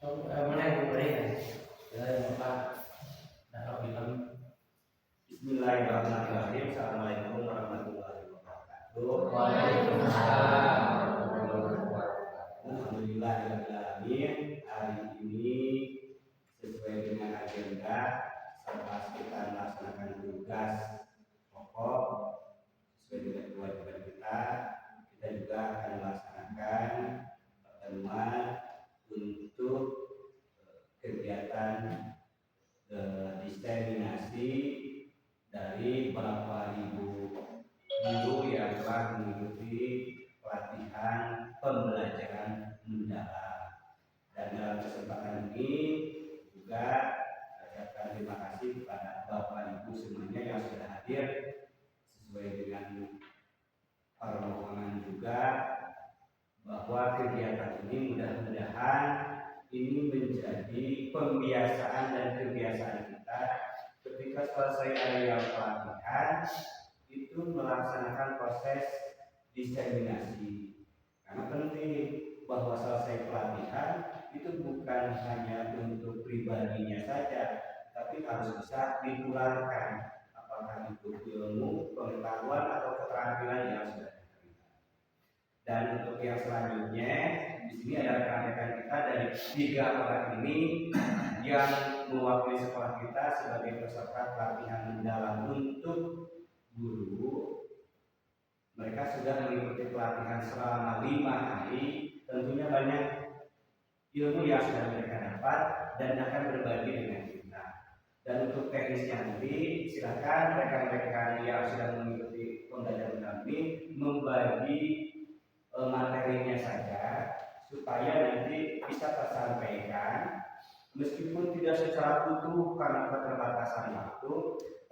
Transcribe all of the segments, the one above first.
Mana yang boleh ya? Yang Pak nak bilang. Bismillahirrahmanirrahim. Assalamualaikum warahmatullahi wabarakatuh. Waalaikumsalam warahmatullahi wabarakatuh. Alhamdulillahirrahmanirrahim. Hari ini sesuai dengan agenda setelah kita melaksanakan tugas pokok sesuai dengan kewajiban kita juga akan melaksanakan pertemuan untuk kegiatan diseminasi dari beberapa ribu guru yang telah mengikuti pelatihan pembelajaran mendalam. Dan dalam kesempatan ini juga ucapkan terima kasih kepada Bapak Ibu semuanya yang sudah hadir sesuai dengan permohonan juga bahwa kegiatan ini mudah-mudahan ini menjadi pembiasaan dan kebiasaan kita ketika selesai area pelatihan itu melaksanakan proses diseminasi. Karena penting bahwa selesai pelatihan itu bukan hanya untuk pribadinya saja, tapi harus bisa ditularkan, apakah itu ilmu, pengetahuan atau keterampilan yang sudah diterima. Dan untuk yang selanjutnya, di sini ada rekan-rekan kita dari 3 orang ini yang mewakili sekolah kita sebagai peserta pelatihan mendalam untuk guru. Mereka sudah mengikuti pelatihan selama 5 hari. Tentunya banyak ilmu yang sudah mereka dapat dan akan berbagi dengan kita. Dan untuk teknisnya nanti silakan rekan-rekan yang sudah mengikuti pembelajaran kami membagi materinya saja supaya nanti bisa tersampaikan meskipun tidak secara utuh karena keterbatasan waktu,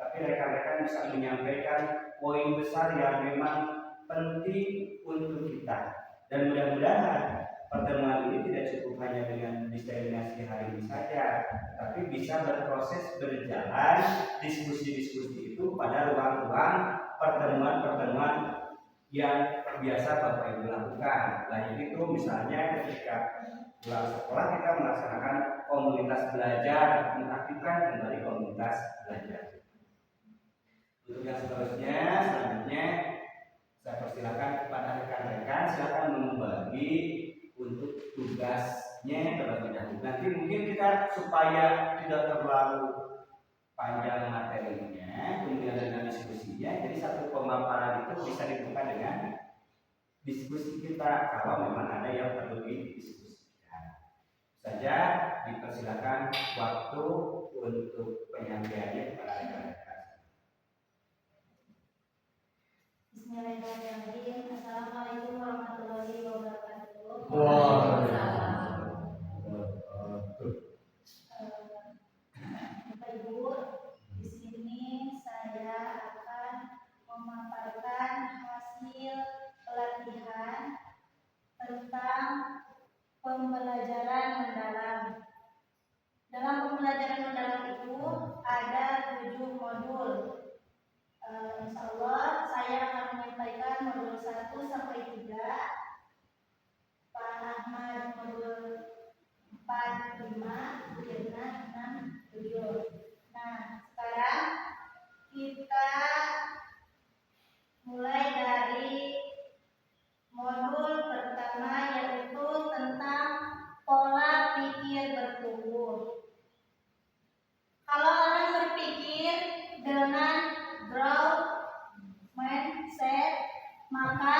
tapi rekan-rekan bisa menyampaikan poin besar yang memang penting untuk kita. Dan mudah-mudahan pertemuan ini tidak cukup hanya dengan diseminasi hari ini saja, tapi bisa berproses berjalan diskusi-diskusi itu pada ruang-ruang pertemuan-pertemuan yang biasa Bapak Ibu lakukan. Nah itu misalnya ketika pulang sekolah kita melaksanakan komunitas belajar, mengaktifkan kembali komunitas belajar. Untuk yang selanjutnya saya persilakan kepada rekan-rekan silakan membagi untuk tugasnya terlebih dahulu. Nanti mungkin kita supaya tidak terlalu panjang materinya, kemudian dengan diskusinya, jadi satu pemaparan itu bisa dibuka dengan diskusi kita kalau memang ada yang perlu didiskusikan. Saja dipersilakan waktu untuk penyampaiannya kepada rekan-rekan. Bismillahirrahmanirrahim. Assalamualaikum warahmatullahi wabarakatuh. Bapak Ibu, di sini saya akan memaparkan hasil pelatihan tentang pembelajaran mendalam. Dalam pembelajaran mendalam itu ada 7 modul. Insya Allah saya akan menyampaikan modul 1 sampai 3. Pak Ahmad modul 4, 5, Bu Irna 6, 7. Nah, sekarang kita mulai dari modul pertama yaitu tentang pola pikir bertumbuh. Kalau orang berpikir dengan growth mindset, maka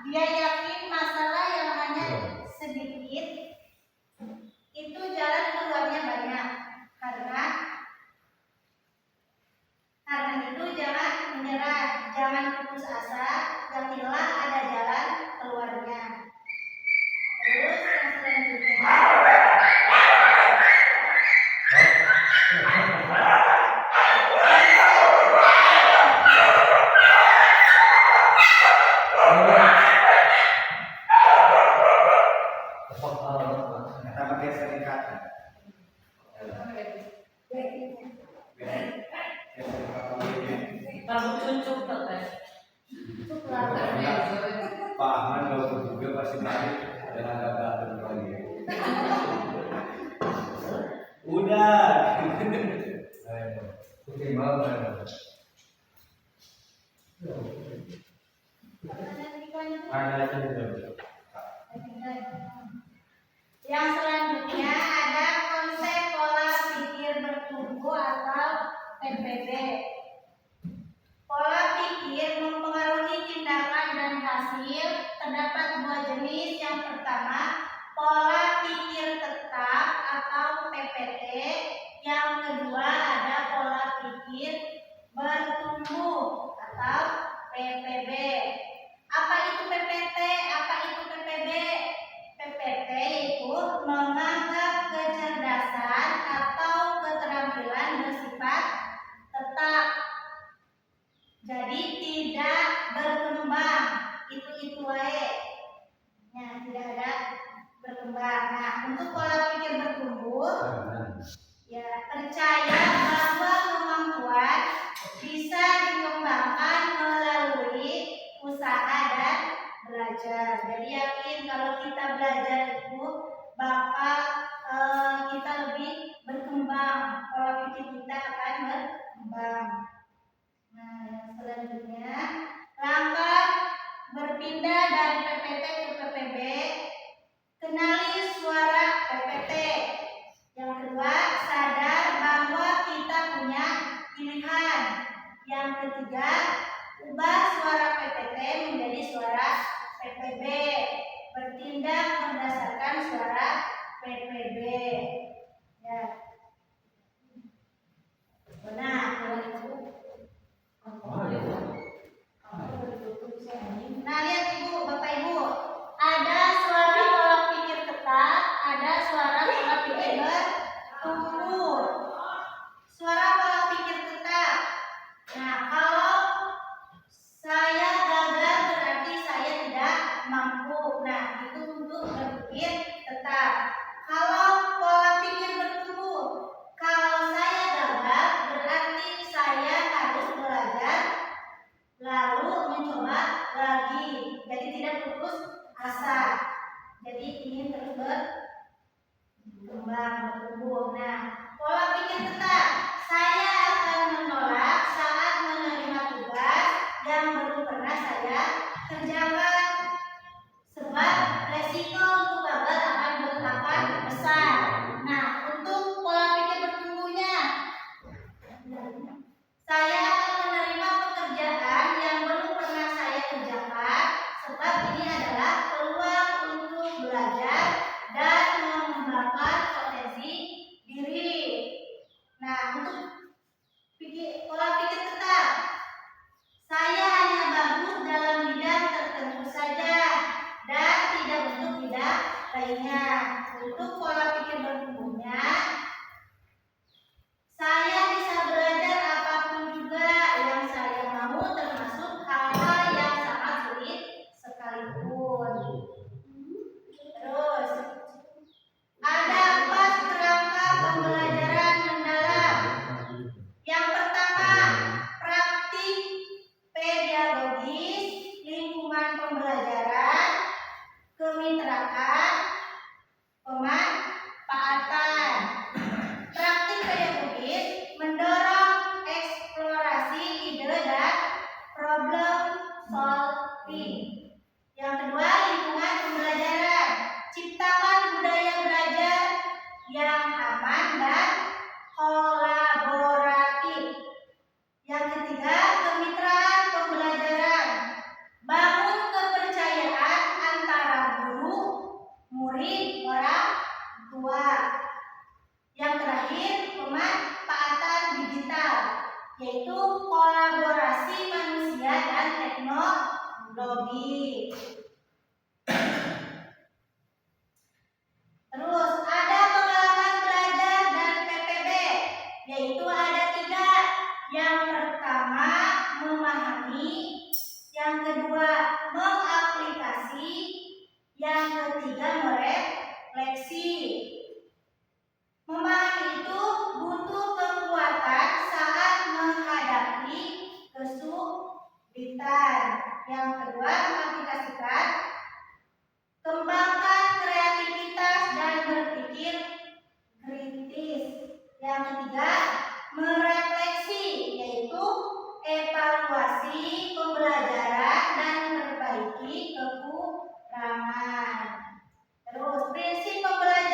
dia yakin masalah yang hanya sedikit itu jalan keluarnya banyak. Karena itu jangan menyerah, jangan putus asa, yakinlah ada jalan keluarnya. Terus yang selanjutnya Pak Ahmad juga pasti balik dengan gagal lagi. Yang selanjutnya ada konsep pola pikir bertumbuh atau PPB. Pola pikir mempengaruhi tindakan dan hasil. Terdapat dua jenis. Yang pertama, pola pikir tetap atau PPT. Yang kedua ada pola pikir bertumbuh atau PPB. Apa itu PPT? Apa itu PPB? PPT itu menganggap kecerdasan atau keterampilan bersifat tetap. Jadi tidak berkembang, itu wae. Nah, tidak ada berkembang. Nah, untuk pola pikir bertumbuh, ya percaya bahwa kemampuan bisa dikembangkan melalui usaha dan belajar. Jadi yakin kalau kita belajar itu bakal kita lebih berkembang, pola pikir kita akan berkembang. Nah, yang selanjutnya langkah berpindah dari PPT ke PPB. Kenali suara PPT. Yang kedua, sadar bahwa kita punya pilihan. Yang ketiga, ubah suara PPT menjadi suara PPB. Bertindak berdasarkan suara PPB. Ya. Nah, nah, lihat Ibu, Bapak Ibu. Ada suara pola pikir tetap, ada suara pola pikir bertumbuh. Suara pola pikir tetap. Nah, kalau saya gagal berarti saya tidak mampu. Nah, itu untuk berpikir tetap. Kalau pola pikir bertumbuh, kalau saya gagal berarti saya harus belajar lalu mencoba lagi. Jadi tidak putus asa. Jadi ingin terus berkembang, bertumbuh. Nah, pola pikir tetap. Saya akan menolak saat menerima tugas yang belum pernah saya kerjakan. Sebab resiko untuk gagal akan besar. Nah, untuk pola pikir bertumbuhnya, saya akan menerima pekerjaan yang belum pernah saya kerjakan, sebab ini adalah peluang untuk belajar dan mengembangkan potensi diri. Nah, untuk pola pikir tetap, saya hanya bagus dalam bidang tertentu saja dan tidak untuk bidang lainnya. Untuk pola pikir bertumbuhnya, saya bisa belajar apapun juga yang saya mau, termasuk hal-hal yang sangat sulit sekalipun. Terus, ada 4 kerangka pembelajaran mendalam. Yang pertama, praktik pedagogis, lingkungan pembelajaran, kemitraan, pemanfaatan. Praktik pedagogis mendorong eksplorasi ide dan problem solving. Yang kedua, lingkungan pembelajaran. Ciptakan budaya belajar yang aman dan kolaboratif. Yang ketiga, kemitraan pembelajaran. Bangun kepercayaan antara guru, murid, orang tua. Yang terakhir, pemanfaatan digital, yaitu kolaborasi manusia dan teknologi. Terus ada pengalaman belajar dan PPB, yaitu ada 3. Yang pertama, memahami. Yang kedua, mengaplikasi. Yang ketiga, merefleksi. Memahami itu butuh kekuatan saat menghadapi kesulitan. Yang kedua, mengaplikasikan. Kembangkan kreativitas dan berpikir kritis. Yang ketiga, merefleksi, yaitu evaluasi pembelajaran dan perbaiki kekurangan. Terus, prinsip pembelajaran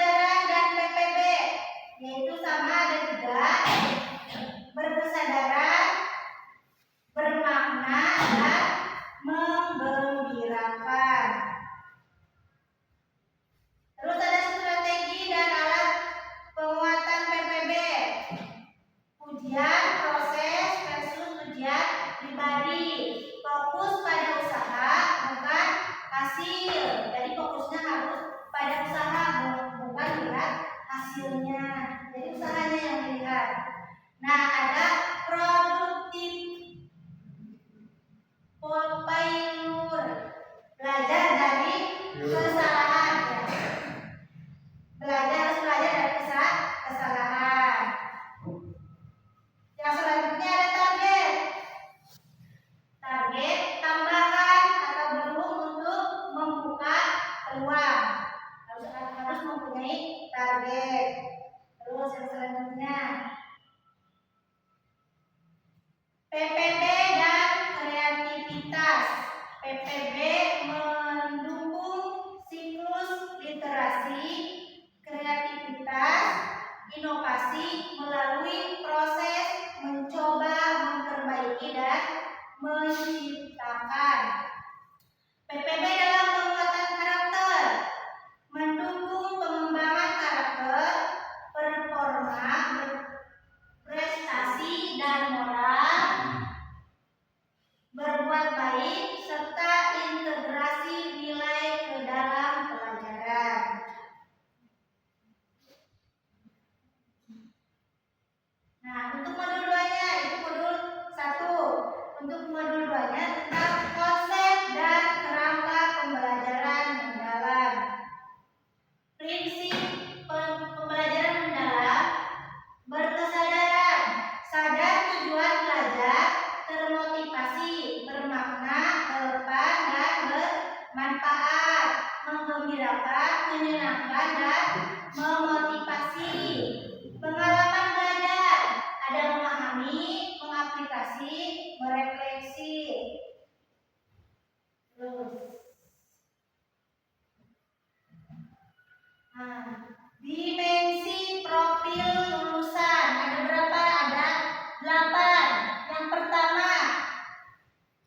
hasilnya. Jadi usahanya yang dilihat. Nah, ada produktif failure, belajar dari kesalahan. Harus belajar dari kesalahan. Yang selanjutnya ada target. Target tambahan atau belum untuk membuka peluang. Harus mempunyai target. Terus yang selanjutnya PPB dan kreativitas. PPB mendukung siklus literasi, kreativitas, inovasi melalui proses mencoba, memperbaiki dan menciptakan. PPB dalam penguatan karakter, mendukung pengembangan karakter, performa, prestasi dan moral, berbuat baik, serta integrasi nilai ke dalam pelajaran. Nah, untuk modul 2-nya itu modul 1. Untuk modul 2-nya tentang konsep dan kerangka pembelajaran mendalam. Prinsip pembelajaran mendalam: berkesadaran, sadar tujuan belajar, termotivasi, bermakna, relevan dan bermanfaat, menggembirakan, menyenangkan dan memotivasi. Pengalaman belajar ada memahami, mengaplikasi, merefleksi. Terus, dimensi profil lulusan ada berapa? Ada 8. Yang pertama,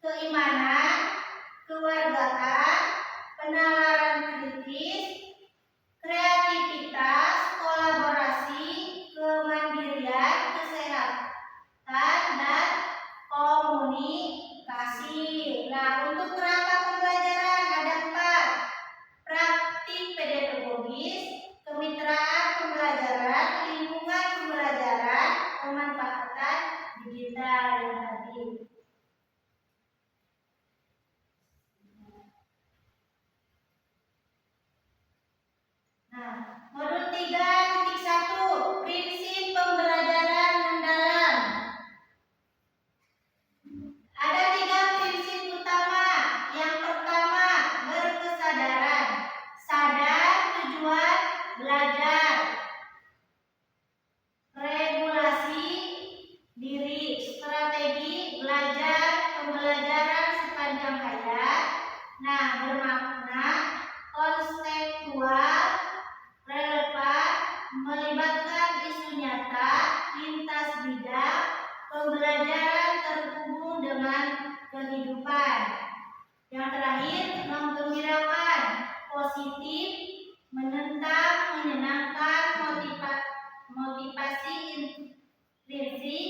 keimanan, kewargaan, penalaran kritis, kreativitas, kolaborasi, kemandirian, kesehatan, dan komunikasi. Nah, untuk kerangka pembelajaran ada 4. Praktik pedagogis, kemitraan pembelajaran, lingkungan pembelajaran, pemanfaatan digital yang tadi. Nah, modul 3.1 prinsip pembelajaran mendalam. Ada 3 prinsip utama. Yang pertama, berkesadaran, sadar tujuan belajar, regulasi diri, strategi belajar, pembelajaran sepanjang hayat. Nah, bermakna, konseptual, relevan, melibatkan isu nyata, lintas bidang, pembelajaran terhubung dengan kehidupan. Yang terakhir, menggembirakan, positif, menentang, menyenangkan, motivasi intrinsik,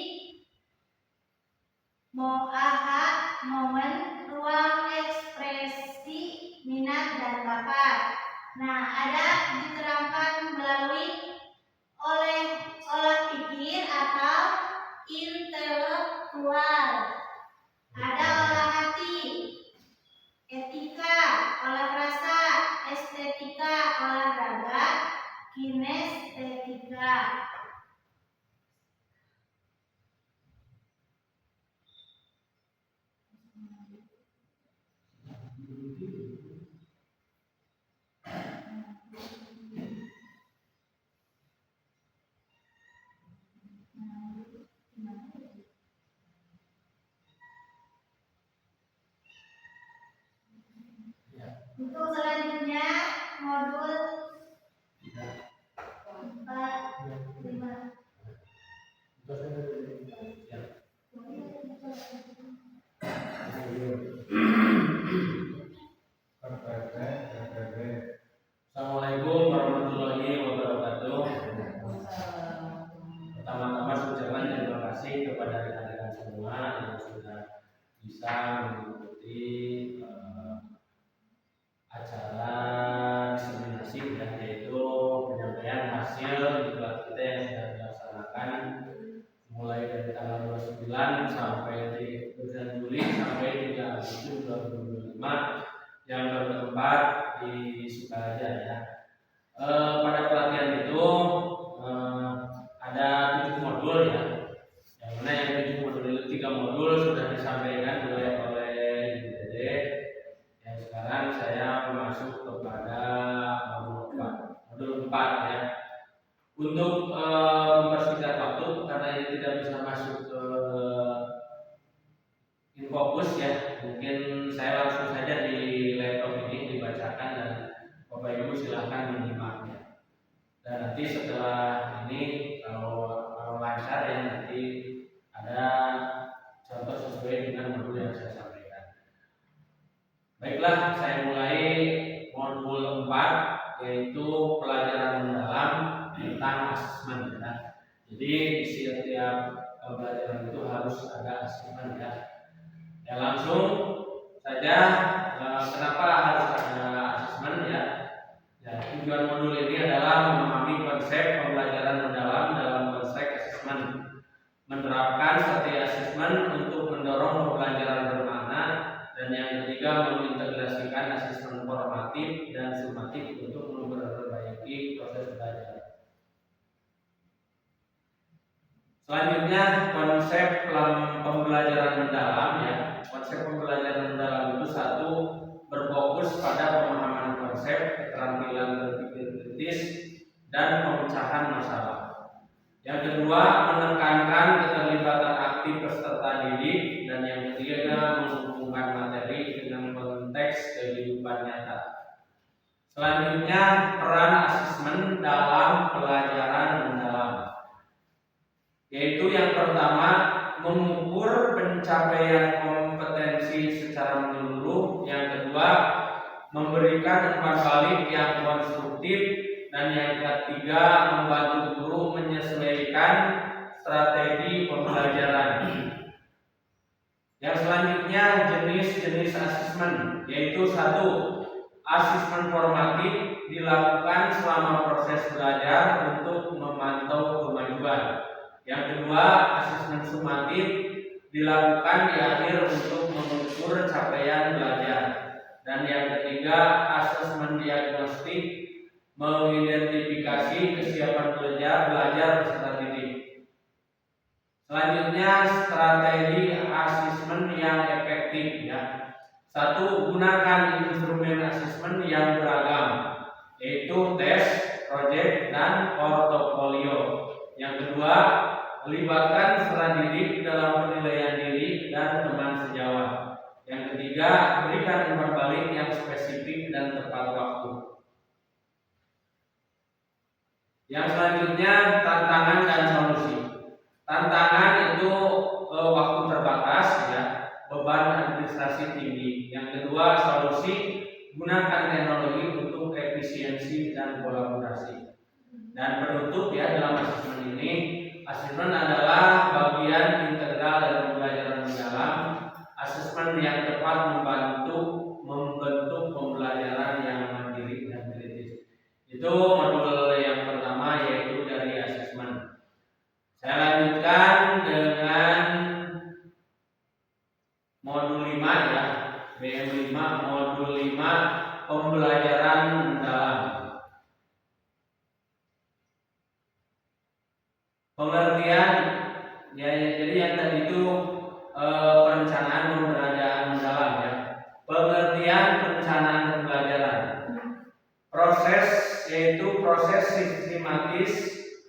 momen, ruang ekspresi, minat dan bakat. Nah, ada diterangkan melalui olah pikir atau intelektual. Ada olah hati, etika, olah rasa, estetika, olahraga, kinestetika. Untuk selanjutnya modul 4, 5. Assalamualaikum warahmatullahi wabarakatuh. Pertama-tama saya ucapkan terima kasih kepada rekan-rekan semua yang sudah bisa mengikuti acara ya. Untuk mempersingkat waktu karena ini tidak bisa masuk ke InFocus ya, mungkin saya langsung saja di laptop ini dibacakan dan Bapak Ibu silahkan menyimaknya. Dan nanti setelah ini kalau lancar ya nanti ada contoh sesuai dengan modul yang saya sampaikan. Baiklah, saya mulai modul 4 yaitu pelajaran mendalam tentang asesmen ya. Jadi di setiap pelajaran itu harus ada asesmen ya. Ya langsung saja kenapa harus ada asesmen ya? Ya, tujuan modul ini adalah memahami konsep pembelajaran mendalam dalam konteks asesmen, menerapkan strategi asesmen untuk mendorong pembelajaran bermakna, dan yang ketiga mengintegrasikan asesmen formatif dan sumatif untuk memperbaiki proses belajar. Selanjutnya konsep pembelajaran mendalam ya. Konsep pembelajaran mendalam itu satu, berfokus pada pemahaman konsep, keterampilan berpikir kritis, dan pemecahan masalah. Yang kedua, menekankan keterlibatan aktif peserta didik, dan yang ketiga menghubungkan materi dengan konteks kehidupan nyata. Selanjutnya, peran asesmen dalam pelajaran mendalam, yaitu yang pertama mengukur pencapaian kompetensi secara menyeluruh, yang kedua memberikan umpan balik yang konstruktif, dan yang ketiga membantu guru menyesuaikan strategi pembelajaran. Yang selanjutnya jenis-jenis asesmen, yaitu satu, asesmen formatif dilakukan selama proses belajar untuk memantau kemajuan. Yang kedua, asesmen sumatif dilakukan di akhir untuk mengukur capaian belajar. Dan yang ketiga, asesmen diagnostik mengidentifikasi kesiapan belajar peserta didik. Selanjutnya, strategi asesmen yang efektif ya. Satu, gunakan instrumen asesmen yang beragam, yaitu tes, proyek, dan portofolio. Yang kedua, melibatkan peserta didik dalam penilaian diri dan teman sejawat. Yang ketiga, berikan umpan balik yang spesifik dan tepat waktu. Yang selanjutnya, tantangan dan solusi. Tantangan itu waktu terbatas ya, beban administrasi tinggi. Yang kedua, solusi, gunakan teknologi untuk efisiensi dan kolaborasi. Dan penutup ya dalam asesmen ini, asesmen adalah bagian integral dari pembelajaran mendalam. Asesmen yang tepat membentuk pembelajaran yang mandiri dan kritis. Itu modul yang pertama, yaitu dari asesmen. Saya lanjutkan dengan modul 5 ya, BM5 modul 5 pembelajaran mendalam. Pengertian ya, jadi yang tadi itu perencanaan pembelajaran mendalam ya. Pengertian perencanaan pembelajaran. Proses, yaitu proses sistematis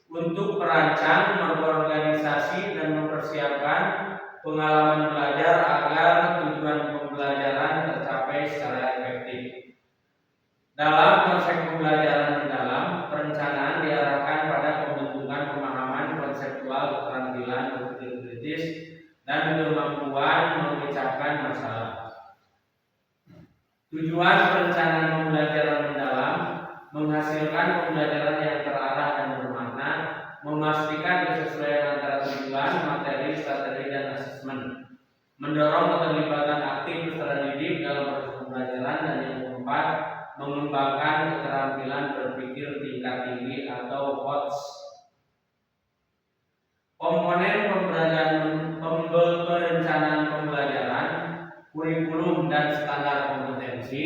untuk merancang, mengorganisasi, dan mempersiapkan pengalaman belajar agar tujuan pembelajaran tercapai secara efektif. Dalam konsep pembelajaran mendalam, perencanaan diarahkan pada pembentukan pemahaman konseptual, keterampilan berpikir kritis, dan kemampuan memecahkan masalah. Tujuan perencanaan pembelajaran mendalam menghasilkan pembelajaran yang terarah dan bermakna, memastikan kesesuaian antara tujuan, materi, strategi, dan asesmen, mendorong keterlibatan aktif peserta didik dalam proses pembelajaran, dan yang keempat, mengembangkan keterampilan berpikir tingkat tinggi atau HOTS. Komponen perencanaan pembelajaran, kurikulum dan standar kompetensi,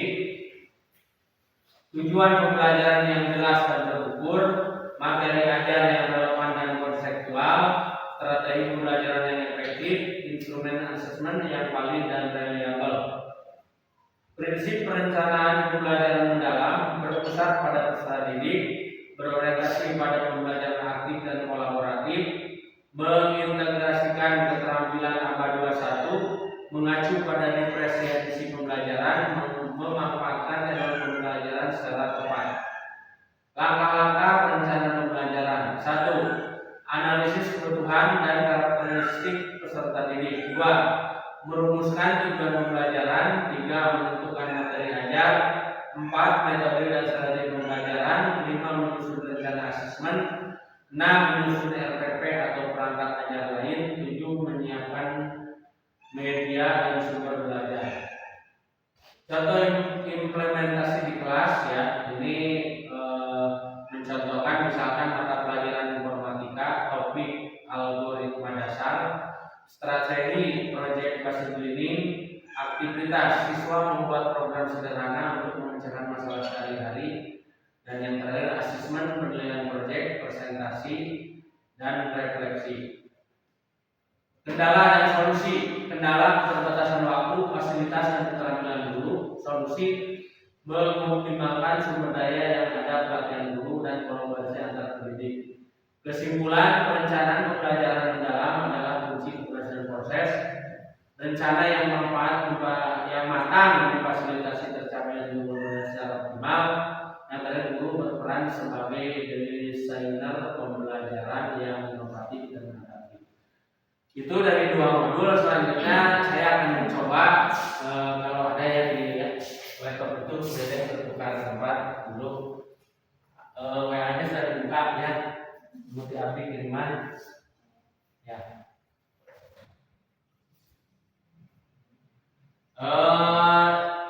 tujuan pembelajaran yang jelas dan terukur, materi ajar yang relevan dan konseptual, strategi pembelajaran yang efektif, instrumen asesmen yang valid dan reliable. Prinsip perencanaan pembelajaran mendalam berpusat pada peserta didik, berorientasi pada pembelajaran aktif dan kolaboratif, mengintegrasikan keterampilan ABA 21 mengacu pada diferensiasi pembelajaran, memanfaatkan teknologi pembelajaran secara tepat. Langkah-langkah perencanaan pembelajaran. 1. Analisis kebutuhan dan karakteristik peserta didik. 2. Merumuskan tujuan pembelajaran. 3. Menentukan materi ajar. 4. Metode dan strategi pembelajaran. 5. Menyusun rencana asesmen. 6. Menyusun RPP atau perangkat ajar lain. 7. Menyiapkan media dan sumber belajar. Contoh implementasi di kelas ya, ini mencontohkan misalkan mata pelajaran informatika, topik algoritma dasar, strategi project based learning, aktivitas siswa membuat program sederhana untuk memecahkan masalah sehari-hari, dan yang terakhir asesmen penilaian project, presentasi, dan refleksi. Kendala dan solusi. Kendala keterbatasan waktu, fasilitas, dan keterampilan guru. Solusi mengoptimalkan sumber daya yang ada, pelatihan guru, dan kolaborasi antar pendidik. Kesimpulan, perencanaan pembelajaran mendalam adalah kunci keberhasilan proses. Rencana yang yang matang memfasilitasi tercapainya tujuan secara optimal. Yang terakhir, guru berperan sebagai desainer pembelajaran yang inovatif dan adaptif. Itu dari 2 modul. Selanjutnya saya akan mencoba kalau ada yang di laptop itu boleh tertukar tempat dulu. WA-nya sudah dibuka ya, multi api kiriman ya.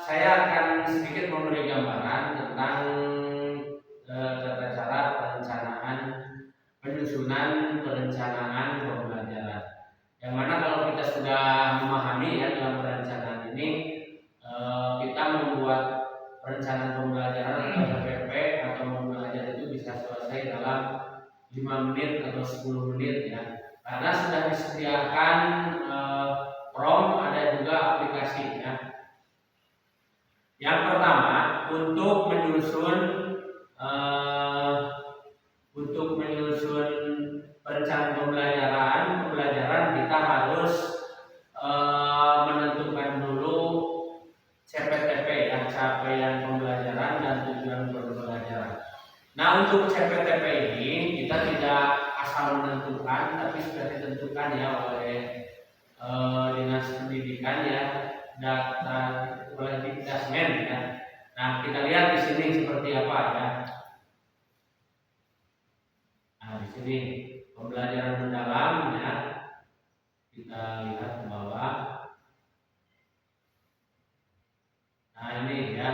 Saya akan sedikit memberi gambaran tentang tata cara perencanaan, penyusunan perencanaan pembelajaran. Yang mana kalau kita sudah memahami ya dalam perencanaan ini, kita membuat perencanaan pembelajaran atau RPP atau pembelajaran itu bisa selesai dalam 5 menit atau 10 menit ya. Karena sudah disediakan prompt, ada juga aplikasinya. Yang pertama, untuk menyusun perencanaan pembelajaran kita harus menentukan dulu CPTP ya, capaian pembelajaran dan tujuan pembelajaran. Nah, untuk CPTP ini kita tidak asal menentukan, tapi sudah ditentukan ya oleh Dinas Pendidikan ya, data oleh Dikdasmen ya. Nah, kita lihat di sini seperti apa ya. Nah, di sini pembelajaran mendalam ya. Kita lihat ke bawah. Nah, ini ya.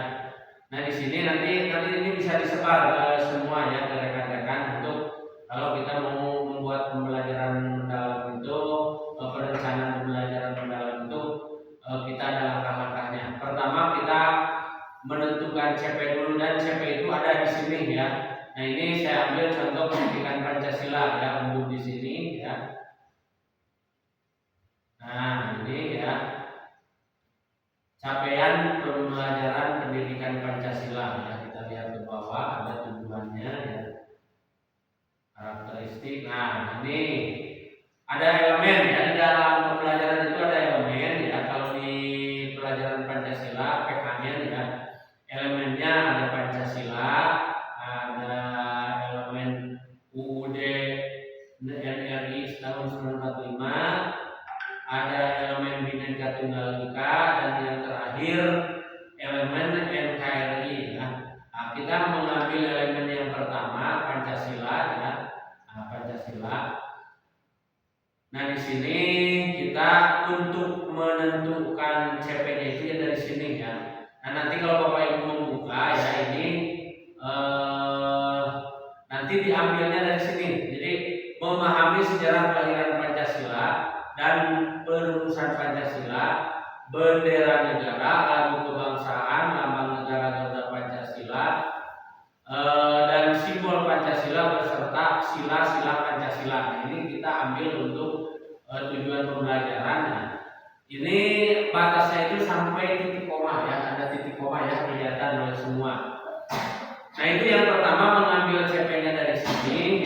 Nah, di sini nanti ini bisa disebar semua ya ke rekan-rekan untuk kalau kita mau membuat pembelajaran mendalam itu, perencanaan pembelajaran mendalam itu, kita ada langkah-langkahnya. Pertama, kita menentukan CP dulu, dan CP itu ada di sini ya. Nah, ini saya ambil contoh pendidikan Pancasila ya, untuk di sini ya. Nah, ini ya. Capaian pembelajaran pendidikan Pancasila ya, kita lihat ke bawah ada tujuannya ya, karakteristik. Nah, ini ada elemen ya, di dalam pembelajaran itu ada elemen ya. Kalau di pelajaran Pancasila PK-nya ya, elemennya ada Pancasila, ada elemen UUD NRI tahun 1945, ada elemen Bhinneka Tunggal Ika, dan yang terakhir elemen NKRI ya. Nah, kita mengambil elemen yang pertama Pancasila ya. Nah, Pancasila. Nah, di sini kita untuk menentukan CP-nya itu ya dari sini ya. Nah, nanti kalau Bapak Ibu membuka ya, ini nanti diambilnya dari sini. Jadi memahami sejarah kelahiran Pancasila dan perumusan Pancasila, bendera negara, lagu kebangsaan, lambang negara Garuda Pancasila, dan simbol Pancasila beserta sila-sila Pancasila. Nah, ini kita ambil untuk tujuan pembelajaran. Nah, ini batasnya itu sampai titik koma ya, ada titik koma ya, kelihatan oleh semua. Nah, itu yang pertama, mengambil CP-nya dari sini.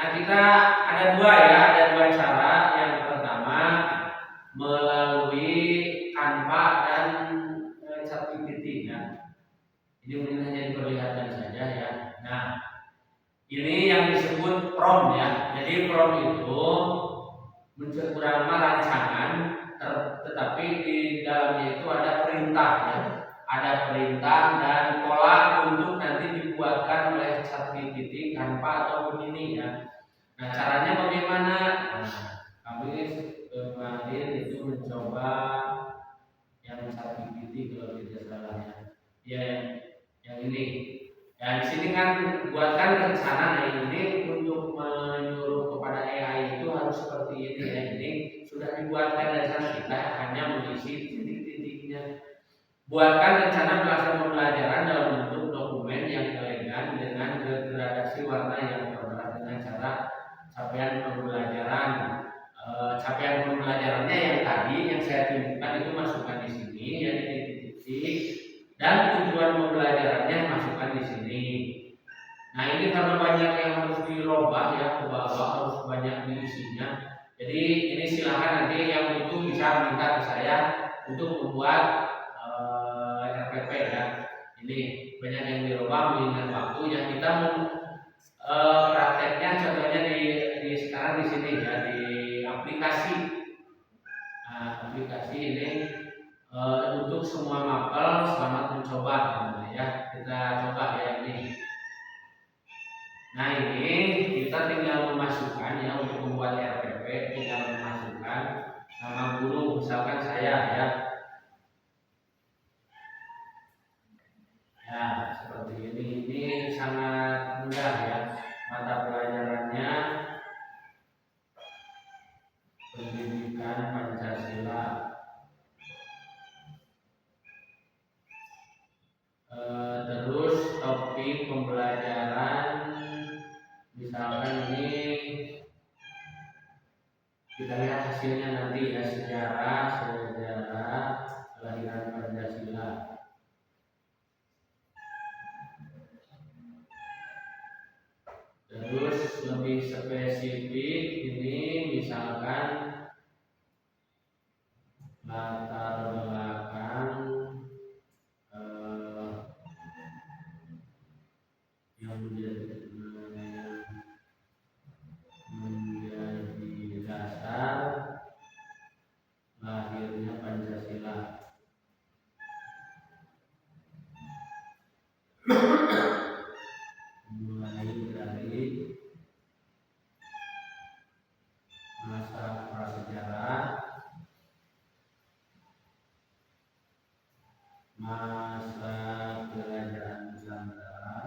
Nah, kita ada dua ya, ada dua cara. Yang pertama melalui Canva dan ChatGPT ya. Ini mungkin hanya diperlihatkan saja ya. Nah, ini yang disebut prompt ya. Jadi prompt itu kurang rancangan, tetapi di dalamnya itu ada perintah ya. Ada perintah dan pola untuk nanti dibuatkan oleh ChatGPT, Canva atau begini ya. Nah, caranya bagaimana? Nah, kami kemarin itu mencoba yang ChatGPT kalau tidak salah ya. Ya, yang ini. Ya, di sini kan buatkan rencana. Nah, ini untuk menyuruh kepada AI itu harus seperti ini ya. Ini sudah dibuatkan dari sana, kita hanya mengisi titik-titiknya. Buatkan rencana pelaksanaan pembelajaran dalam bentuk dokumen yang elegan dengan gradasi warna yang terberat dengan cara capaian pembelajaran. Capaian pembelajarannya yang tadi yang saya tunjukkan itu masukkan di sini ya, di titik-titik, dan tujuan pembelajarannya masukkan di sini. Nah, ini karena banyak yang harus dirubah ya, ke bawah harus banyak diisinya. Jadi ini silakan nanti yang itu bisa minta ke saya untuk membuat RPP ya. Ini banyak yang dirubah mengingat waktu ya. Kita mau prakteknya contohnya di sekarang di sini ya, di aplikasi. Nah, aplikasi ini untuk semua mapel selamat mencoba ya. Kita coba ya ini. Nah, ini kita tinggal memasukkan ya, untuk membuat RPP tinggal memasukkan nama guru, misalkan saya ya. Ya, seperti ini sangat mudah ya. Mata pelajarannya pendidikan Pancasila. Terus topik pembelajaran misalkan ini kita lihat hasilnya nanti ya, sejarah kelahiran Pancasila. Terus lebih spesifik ini misalkan latar belakang yang menjadi dasar lahirnya Pancasila. Mulai dari masa prasejarah, masa kerajaan Nusantara,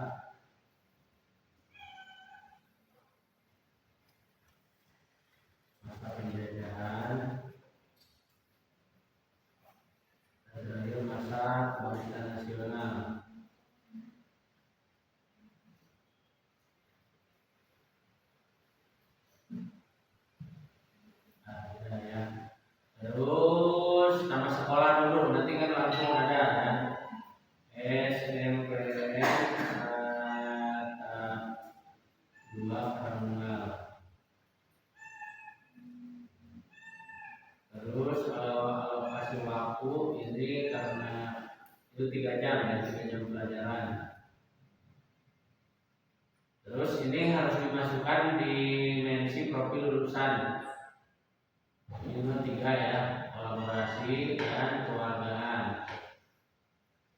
masa penjajahan, dan terakhir masa kebangkitan nasional. Nah, ya. Terus nama sekolah dulu, nanti kan langsung ada ya. SMPN Kata 2 Karanggal. Terus alokasi waktu ini karena itu 3 jam ya, 3 jam pelajaran. Terus ini harus dimasukkan di dimensi profil lulusan. Ini 3 ya, kolaborasi dan kewargaan.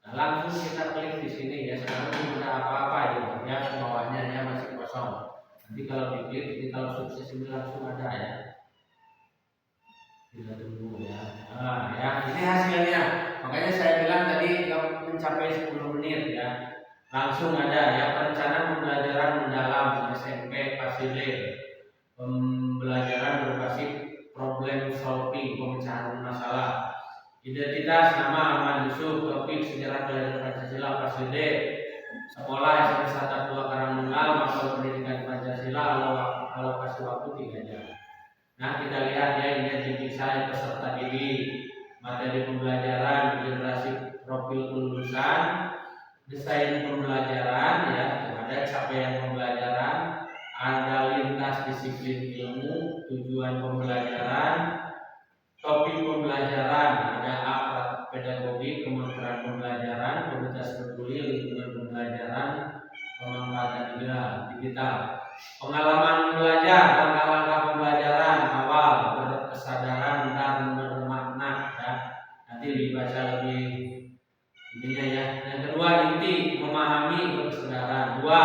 Nah, langsung kita klik di sini ya. Sekarang belum ada apa-apa ya, bawahnya ya masih kosong. Nanti kalau diklik ini, kalau sukses ini langsung ada ya. Kita tunggu ya. Nah, ya ini hasilnya. Makanya saya bilang tadi yang mencapai 10 menit ya. Langsung ada ya, perencanaan pembelajaran mendalam SMP Pasile. Pembelajaran berbasis problem solving, pemecahan masalah. Identitas nama Ahmad Yusuf, topik sejarah kelahiran Pancasila Pasile. Sekolah SMP 1 Karanggal, mapel pendidikan Pancasila, alokasi waktu 3 jam. Nah, kita lihat ya, identitas saya peserta didik, materi pembelajaran, generasi profil kelulusan, desain pembelajaran ya, ada capaian pembelajaran, ada lintas disiplin ilmu, tujuan pembelajaran, topik pembelajaran, ada akhlak pedagogi, kemanfaatan pembelajaran, komunitas peduli, lingkungan pembelajaran, pemanfaatan digital, pengalaman belajar, langkah-langkah pembelajaran awal, berkesadaran dan bermakna. Ya. Nanti dibaca lebih ininya ya. Yang kedua, inti memahami berkesadaran. Dua,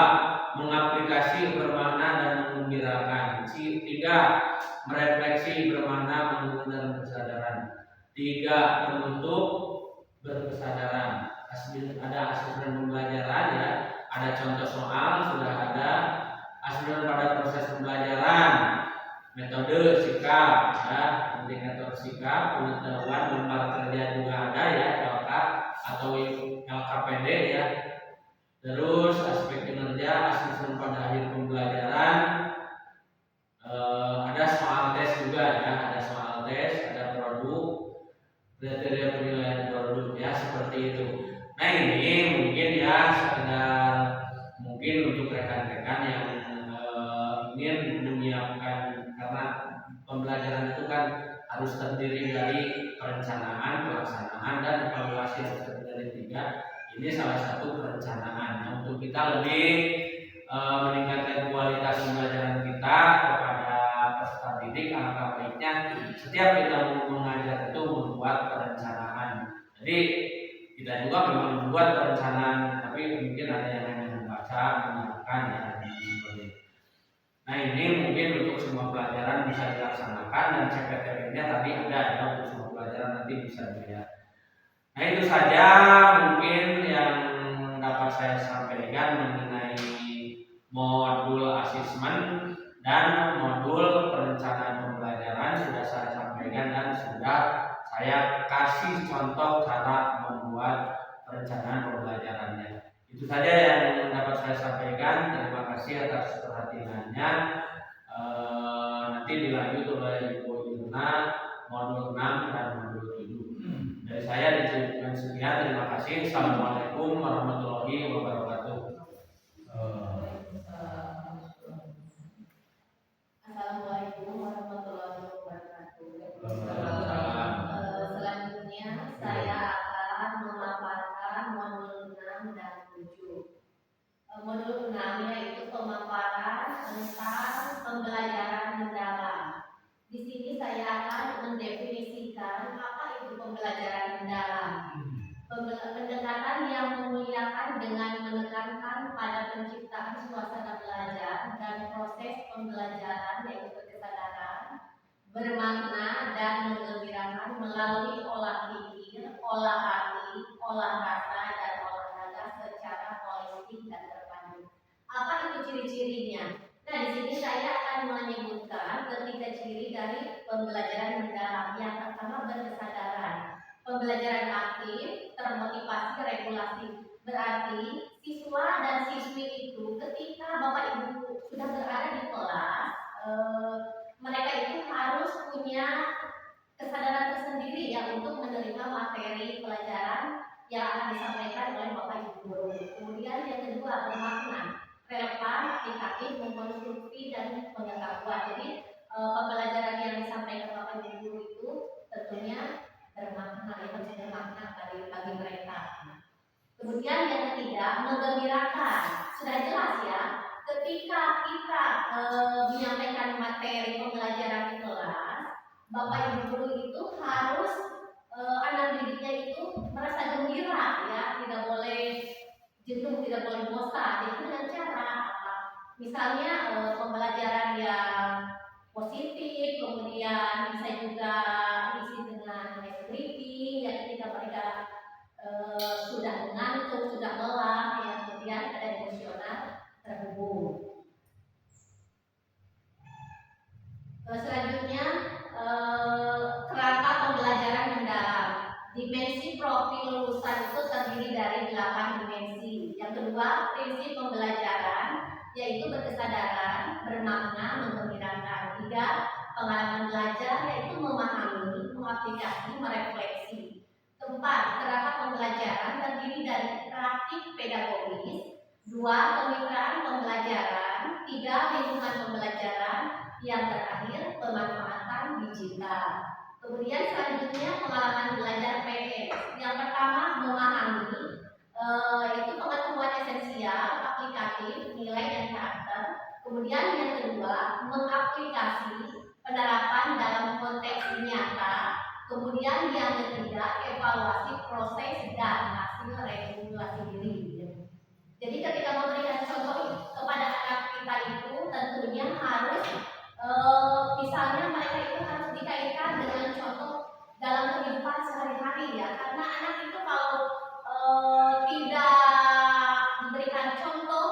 mengaplikasi bermakna dan menggembirakan. Tiga, merefleksi bermakna menggunakan kesadaran. Tiga, menutup berkesadaran. Ada asesmen pembelajaran ya, ada contoh soal sudah ada, asesmen pada proses pembelajaran, metode sikap ya, indikator sikap, pengetahuan, lembar kerja juga ada ya, LK atau LKPD ya. Terus aspek kinerja, asesmen pada akhir pembelajaran, ada soal tes juga ya, ada soal tes, ada produk, kriteria penilaian produk ya, seperti itu. Nah ini mungkin ya sekedar mungkin untuk rekan-rekan yang ingin menyiapkan, karena pembelajaran itu kan harus terdiri dari perencanaan, pelaksanaan, dan evaluasi yang terdiri dari tiga. Ini salah satu perencanaan. Nah, untuk kita lebih meningkatkan kualitas pembelajaran kita kepada peserta didik, alangkah baiknya setiap kita mengajar itu membuat perencanaan. Jadi kita juga memang membuat perencanaan, tapi mungkin ada yang hanya membaca, mendengarkan ya, seperti itu. Nah ini mungkin untuk semua pelajaran bisa dilaksanakan, dan CPTN-nya tadi ada ya, untuk semua pelajaran nanti bisa dilihat. Nah itu saja mungkin yang dapat saya sampaikan mengenai modul asesmen dan modul perencanaan pembelajaran. Sudah saya sampaikan dan sudah saya kasih contoh cara membuat perencanaan pembelajarannya. Itu saja yang dapat saya sampaikan. Terima kasih atas perhatiannya. Nanti dilanjut oleh Ibu Irna modul 6 dan modul 7. Dari saya dicukupkan sekian. Terima kasih. Assalamualaikum warahmatullahi wabarakatuh. Assalamualaikum warahmatullahi wabarakatuh. Waalaikumsalam. Selanjutnya saya akan memaparkan modul 6 dan 7. Modul 6 yaitu pemaparan tentang pembelajaran mendalam. Di sini saya akan mendefinisikan apa itu pembelajaran mendalam. Pendekatan yang memuliakan dengan menekankan pada penciptaan suasana belajar dan proses pembelajaran yaitu berkesadaran, bermakna dan menggembirakan melalui olah pikir, olah hati, olah rasa dan olahraga secara holistik dan terpadu. Apa itu ciri-cirinya? Nah, di sini saya akan menyebutkan ketiga ciri dari pembelajaran mendalam. Yang pertama, berkesadaran. Pembelajaran aktif, termotivasi, regulasi. Berarti siswa dan siswi itu ketika Bapak Ibu sudah berada di kelas, mereka itu harus punya kesadaran tersendiri ya untuk menerima materi pelajaran yang akan disampaikan oleh Bapak Ibu guru. Kemudian yang kedua, bermakna, relevan, aplikatif, mengkonstruksi dan pengetahuan. Jadi pembelajaran yang disampaikan Bapak Ibu guru itu tentunya bermakna, ya harus bermakna bagi mereka. Kemudian yang ketiga, menggembirakan. Sudah jelas ya, ketika kita menyampaikan materi pembelajaran di kelas, Bapak Ibu guru itu harus anak didiknya itu merasa gembira ya, tidak boleh jenuh, tidak boleh bosan. Itu dengan cara apa? Misalnya pembelajaran yang positif, kemudian bisa juga isi dengan reading ya, ketika mereka sudah mengantuk, sudah lelah ya, kemudian ada emosional terhubung. Selanjutnya kerangka pembelajaran mendalam. Dimensi profil lulusan itu terdiri dari 8 dimensi. Yang kedua, prinsip pembelajaran yaitu berkesadaran, bermakna, menggembirakan. 3, pengalaman belajar yaitu memahami, mengaplikasi, merefleksi. 4, kerangka pembelajaran terdiri dari praktik pedagogis. 2, kemitraan pembelajaran. 3, lingkungan terakhir pemanfaatan digital. Kemudian selanjutnya pengalaman belajar PS. Yang pertama memahami, itu pengetahuan esensial, aplikatif, nilai dan karakter. Kemudian yang kedua mengaplikasi, penerapan dalam konteks nyata. Kemudian yang ketiga evaluasi proses dan hasil regulasi diri. Jadi ketika memberikan contoh kepada anak kita itu tentunya harus misalnya mereka itu harus dikaitkan dengan contoh dalam kehidupan sehari-hari ya, karena anak itu kalau tidak memberikan contoh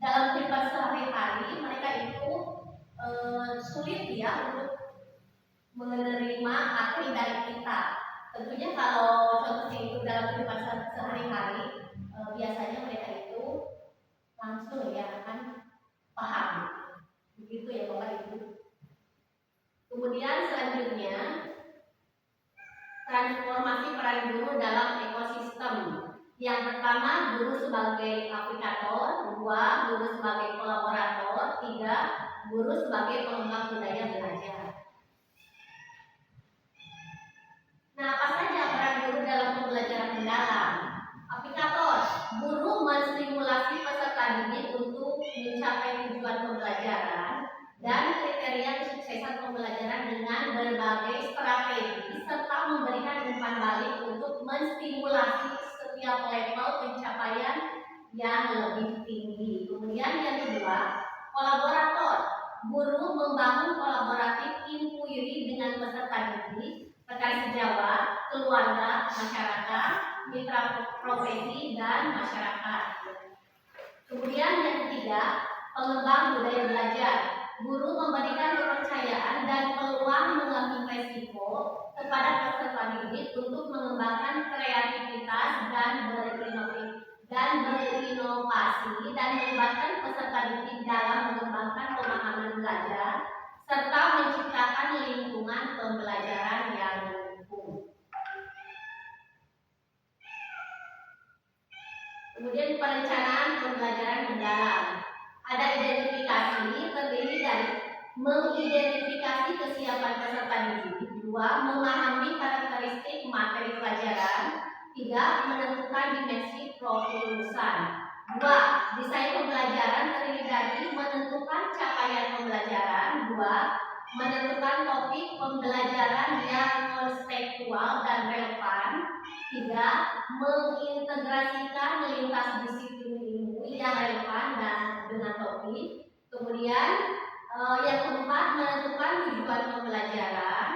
dalam kehidupan sehari-hari mereka itu sulit ya untuk menerima materi dari kita. Tentunya kalau contohnya itu dalam kehidupan sehari-hari biasanya mereka itu langsung ya akan paham. Begitu ya Bapak Ibu. Kemudian selanjutnya transformasi peran guru dalam ekosistem. Yang pertama guru sebagai aplikator, dua guru sebagai kolaborator, tiga guru sebagai pengembang budaya belajar. Nah, apa saja peran guru dalam pembelajaran mendalam? Aplikator, guru menstimulasi peserta didik untuk mencapai tujuan pembelajaran dan kriteria kesuksesan pembelajaran dengan berbagai strategi serta memberikan umpan balik untuk menstimulasi setiap level pencapaian yang lebih tinggi. Kemudian yang kedua, kolaborator, guru membangun kolaboratif inquiry dengan peserta didik, rekan sejawat, keluarga, masyarakat, mitra profesi dan masyarakat. Kemudian yang ketiga, pengembang budaya belajar. Guru memberikan kepercayaan dan peluang mengambil resiko kepada peserta didik untuk mengembangkan kreativitas dan berinovasi dan melibatkan peserta didik dalam mengembangkan pemahaman belajar serta menciptakan lingkungan pembelajaran yang mendukung. Kemudian perencanaan pembelajaran mendalam. Ada identifikasi terdiri dari mengidentifikasi kesiapan peserta didik, dua memahami karakteristik materi pelajaran, tiga menentukan dimensi kelulusan, dua desain pembelajaran terdiri dari menentukan capaian pembelajaran, dua menentukan topik pembelajaran yang konseptual dan relevan, tiga mengintegrasikan lintas disiplin ilmu yang relevan dan dengan topik. Kemudian yang keempat menentukan tujuan pembelajaran,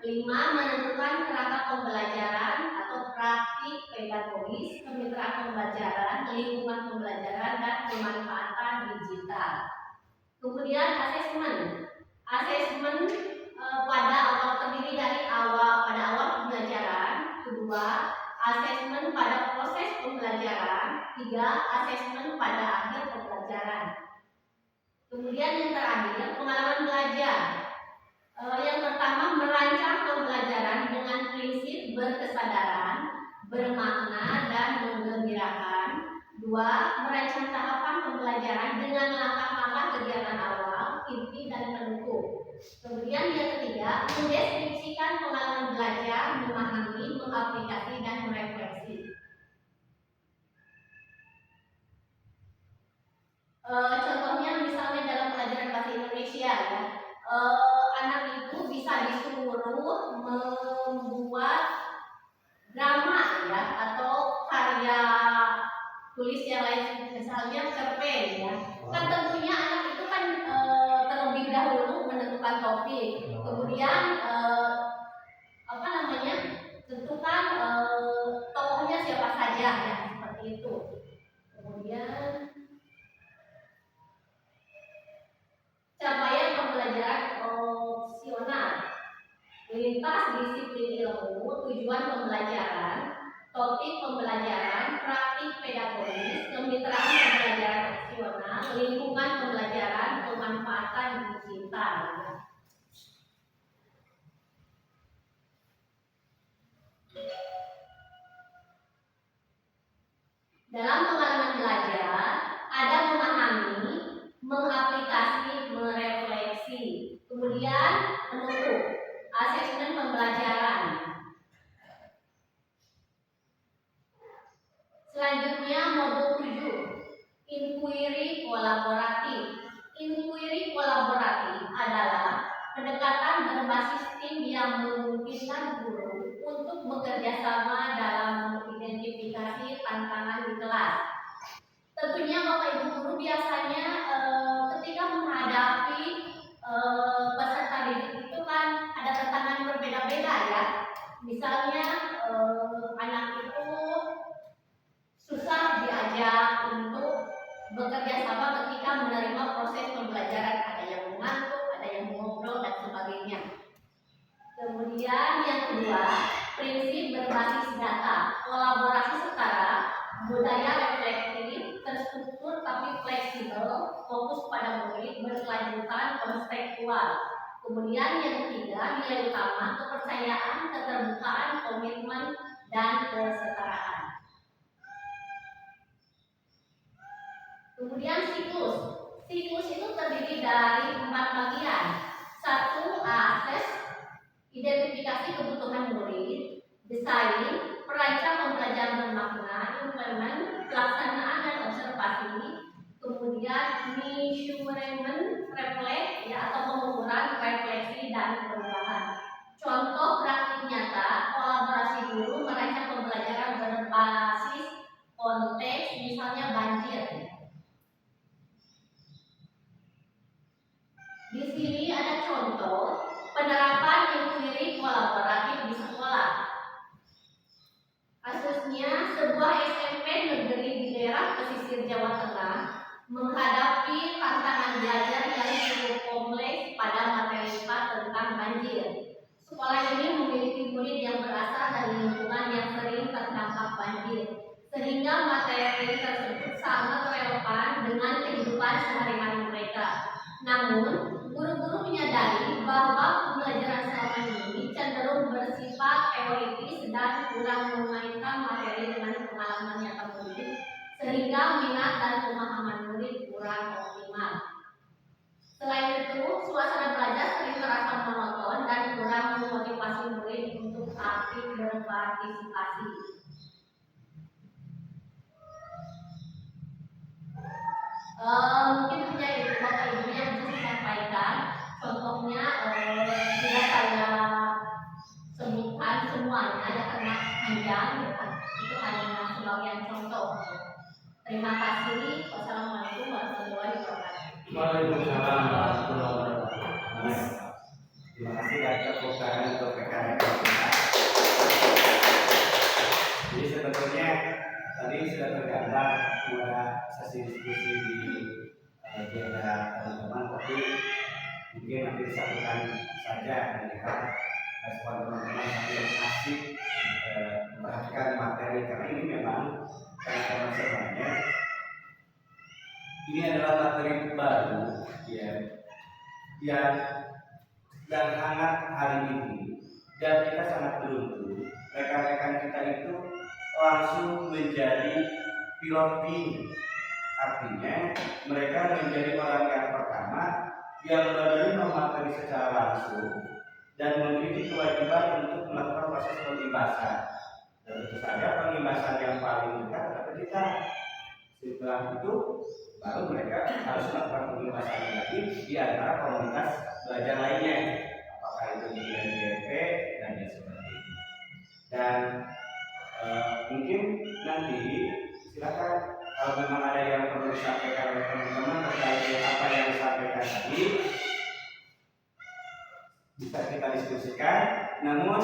lima menentukan kerangka pembelajaran atau praktik pedagogis, kemitraan pembelajaran, lingkungan pembelajaran dan pemanfaatan digital. Kemudian asesmen pada awal terdiri dari pada awal pembelajaran, kedua asesmen pada proses pembelajaran, tiga asesmen pada akhir pembelajaran. Kemudian yang terakhir pengalaman belajar. Yang pertama merancang pembelajaran dengan prinsip berkesadaran, bermakna dan menggembirakan. Dua merancang tahapan pembelajaran dengan langkah-langkah kegiatan awal, inti dan pendukung. Kemudian yang ketiga mendeskripsikan pengalaman belajar, memahami, mengaplikasi dan merefleksi. Contohnya misalnya dalam pelajaran bahasa Indonesia ya, anak itu bisa disuruh membuat drama ya atau karya tulis yang lain, misalnya cerpen ya. Kan tentunya anak itu kan terlebih dahulu menentukan topik, kemudian tentukan tokohnya siapa saja ya, seperti itu. Kemudian capaian pembelajaran opsional, lintas disiplin ilmu, tujuan pembelajaran, topik pembelajaran, praktik pedagogis, kemitraan pembelajaran opsional, lingkungan pembelajaran, pemanfaatan digital. Dalam pengalaman belajar ada memahami, mengaplikasi, merefleksi. pendekatan berbasis tim yang memungkinkan guru untuk bekerja sama dalam mengidentifikasi tantangan di kelas. Tentunya Bapak Ibu guru biasanya ketika menghadapi peserta didik itu kan ada tantangan berbeda-beda ya. Misalnya anak itu susah diajak untuk bekerja sama ketika menerima proses pembelajaran, ada yang mengantuk, ada yang mengobrol dan sebagainya. Kemudian yang kedua, prinsip berbasis data, kolaborasi setara, budaya reflektif, terstruktur tapi fleksibel, fokus pada murid, berkelanjutan, kontekstual. Kemudian yang ketiga, nilai utama, kepercayaan, keterbukaan, komitmen, dan kesetaraan. Kemudian siklus. Siklus itu terdiri dari 4 bagian. 1. Akses, identifikasi kebutuhan murid, desain, perancang pembelajaran bermakna, implement, pelaksanaan dan observasi, kemudian measurement, reflect ya, atau pengukuran, refleksi dan perubahan. Contoh praktik nyata, kolaborasi guru merancang pembelajaran berbasis konteks, misalnya banjir. Di sini ada contoh penerapan inquiry kolaboratif di sekolah. Kasusnya sebuah SMP negeri di daerah pesisir Jawa Tengah menghadapi tantangan belajar yang cukup kompleks pada materi IPA tentang banjir. Sekolah ini memiliki murid yang berasal dari lingkungan yang sering terdampak banjir, sehingga materi tersebut sangat relevan dengan kehidupan sehari-hari mereka. Namun, guru-guru menyadari bahwa pembelajaran selama ini cenderung bersifat teoritis dan kurang mengaitkan materi dengan pengalaman nyata murid, sehingga minat dan pemahaman murid kurang optimal. Selain itu, suasana belajar sering terasa monoton dan kurang memotivasi murid untuk aktif berpartisipasi. Mungkin hanya itu Bapak Ibu yang bisa saya sampaikan. Contohnya sudah saya sebutkan semuanya ya karena panjang ya. Itu hanya sebagian contoh. Terima kasih. Wassalamualaikum warahmatullahi wabarakatuh. Waalaikumsalam warahmatullahi wabarakatuh. Terima kasih dan tepuk tangan untuk rekan-rekan kita. Jadi sebetulnya tadi sudah tergambar pada sesi diskusi di agenda teman-teman, tapi mungkin nanti disatukan saja melihat respon teman-teman sambil asik memperhatikan materi, karena ini memang teman-teman semuanya ini adalah materi baru ya yang dan hangat hari ini, dan kita sangat beruntung rekan-rekan kita itu langsung menjadi piloting. Artinya mereka menjadi orang yang pertama yang menerima materi secara langsung dan memiliki kewajiban untuk melakukan proses pengibasan. Dan tentu saja pengibasan yang paling dekat adalah kita. Setelah itu baru mereka harus melakukan pengibasan lagi di antara komunitas belajar lainnya, apakah itu di INGP dan lain sebagainya. Dan mungkin nanti silakan kalau memang ada yang perlu disampaikan oleh teman-teman terkait dengan apa yang disampaikan tadi, bisa kita diskusikan. Namun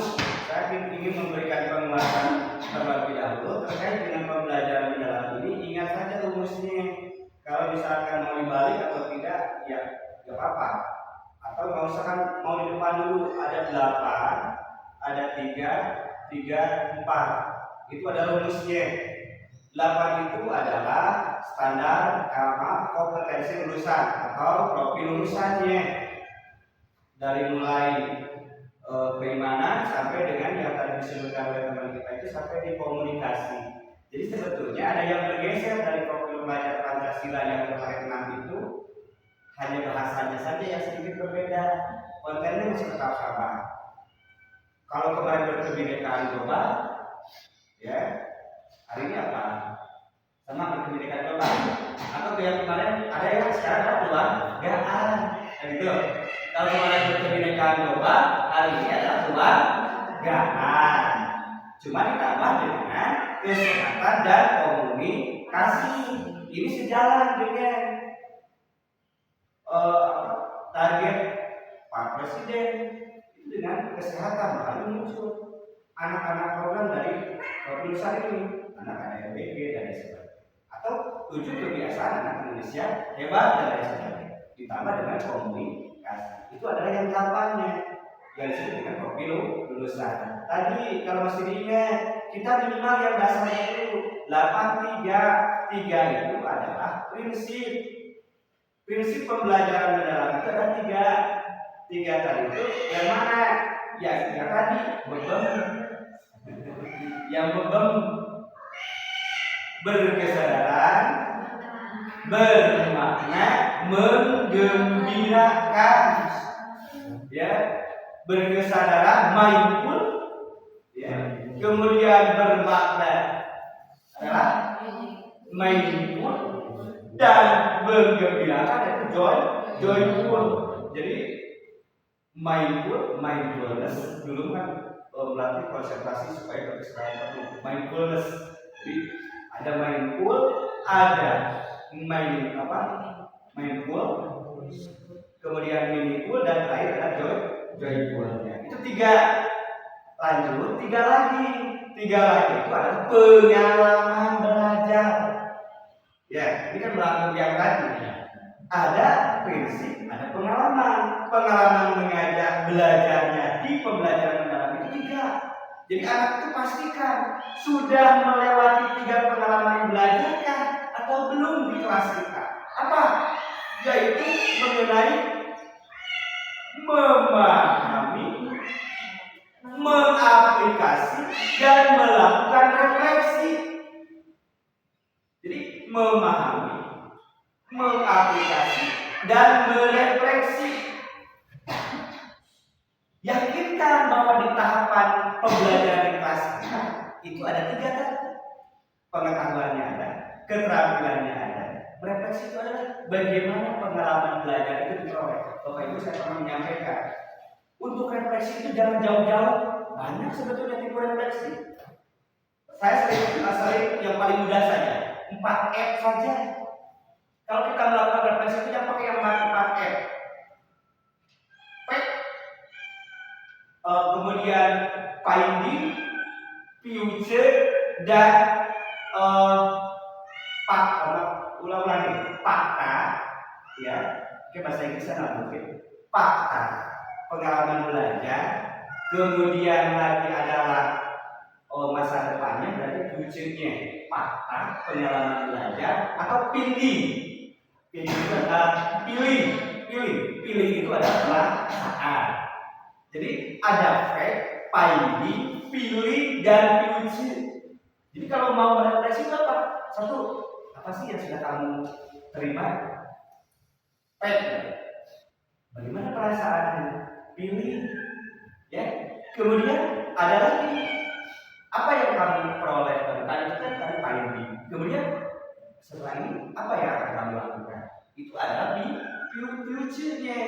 saya ingin memberikan penguatan terlebih dahulu terkait dengan pembelajaran mendalam ini. Ingat saja rumusnya. Kalau misalkan mau dibalik atau tidak, ya nggak apa-apa. Atau nggak usah kan mau di depan dulu, ada 8, ada 3, 4. Itu ada rumusnya. 8 itu adalah standar kompetensi lulusan atau profil lulusannya, dari mulai keimanan sampai dengan yang tadi disebutkan oleh teman kita itu sampai di komunikasi. Jadi sebetulnya ada yang bergeser dari profil belajar Pancasila yang kemarin 6 itu, hanya bahasanya saja yang sedikit berbeda, kontennya masih tetap sama. Kalau kemarin berkebinekaan global, ya hari ini apa? Sama berkebinekaan global. Atau yang kemarin ada yang sekarang keluar, gak gitu. Kalau semangat kebinekaan global hari ini adalah kewargaan. Cuma ditambah dengan kesehatan dan komunikasi. Ini sejalan dengan target Pak Presiden itu dengan kesehatan baru muncul anak-anak program dari perusahaan ini, anak-anak LBG dan lain sebagainya. Atau 7 kebiasaan anak Indonesia hebat dan lain sebagainya. Ditambah dengan komunikasi. Itu adalah yang kampanye yang disebut dengan profil lulusan. Tadi kalau masih diingat, kita minimal yang dasarnya itu 8-3 itu adalah prinsip pembelajaran mendalam itu ada tiga tadi itu yang mana yang tadi bebem berkesadaran bermakna menggembirakan ya berkesadaran mindful ya kemudian bermakna adalah mindful dan menggembirakan itu joyful. Jadi mindfulness dulu kan melatih konsentrasi supaya berkesadaran penuh. Mindfulness. Jadi ada mindful, ada mindful, kemudian meaningful dan terakhir ada joyfulnya. Itu 3. Lanjut 3 lagi itu adalah pengalaman belajar. Ya, ini kan melambung yang tadi. Ada prinsip, ada pengalaman mengajar belajarnya di pembelajaran mendalam itu 3. Jadi anak itu pastikan sudah melewati 3 pengalaman belajar atau belum di kelas kita. Apa? Yaitu mengenai memahami, mengaplikasi dan melakukan refleksi. Jadi memahami, mengaplikasi dan merefleksi. Yakinkan bahwa di tahapan pembelajaran di kelas kita itu ada 3 tadi. Pengetahuannya ada, keterampilannya ada, refleksi itu adalah bagaimana pengalaman belajar itu diperoleh. Bapak Ibu saya pernah menyampaikan untuk refleksi itu jangan jauh-jauh, banyak sebetulnya tipe refleksi. Saya sering yang paling mudah saja 4F saja. Kalau kita melakukan refleksi itu yang pakai yang 4F. Kemudian finding, future dan fakta, ya. Oke, bahasa Inggrisnya nggak mungkin. Fakta, pengalaman belajar. Kemudian lagi adalah masa depannya, berarti future-nya fakta, pengalaman belajar atau pilih itu adalah pilih itu adalah saat. Jadi ada fact, finding, pilih dan future. Jadi kalau mau merefleksi itu apa? Satu, apa sih yang sudah kamu terima? Fact. Bagaimana perasaan? Pilih, ya. Kemudian ada lagi apa yang kamu peroleh tadi itu kan finding. Kemudian setelah ini apa yang akan kamu lakukan? Itu adalah di future-nya.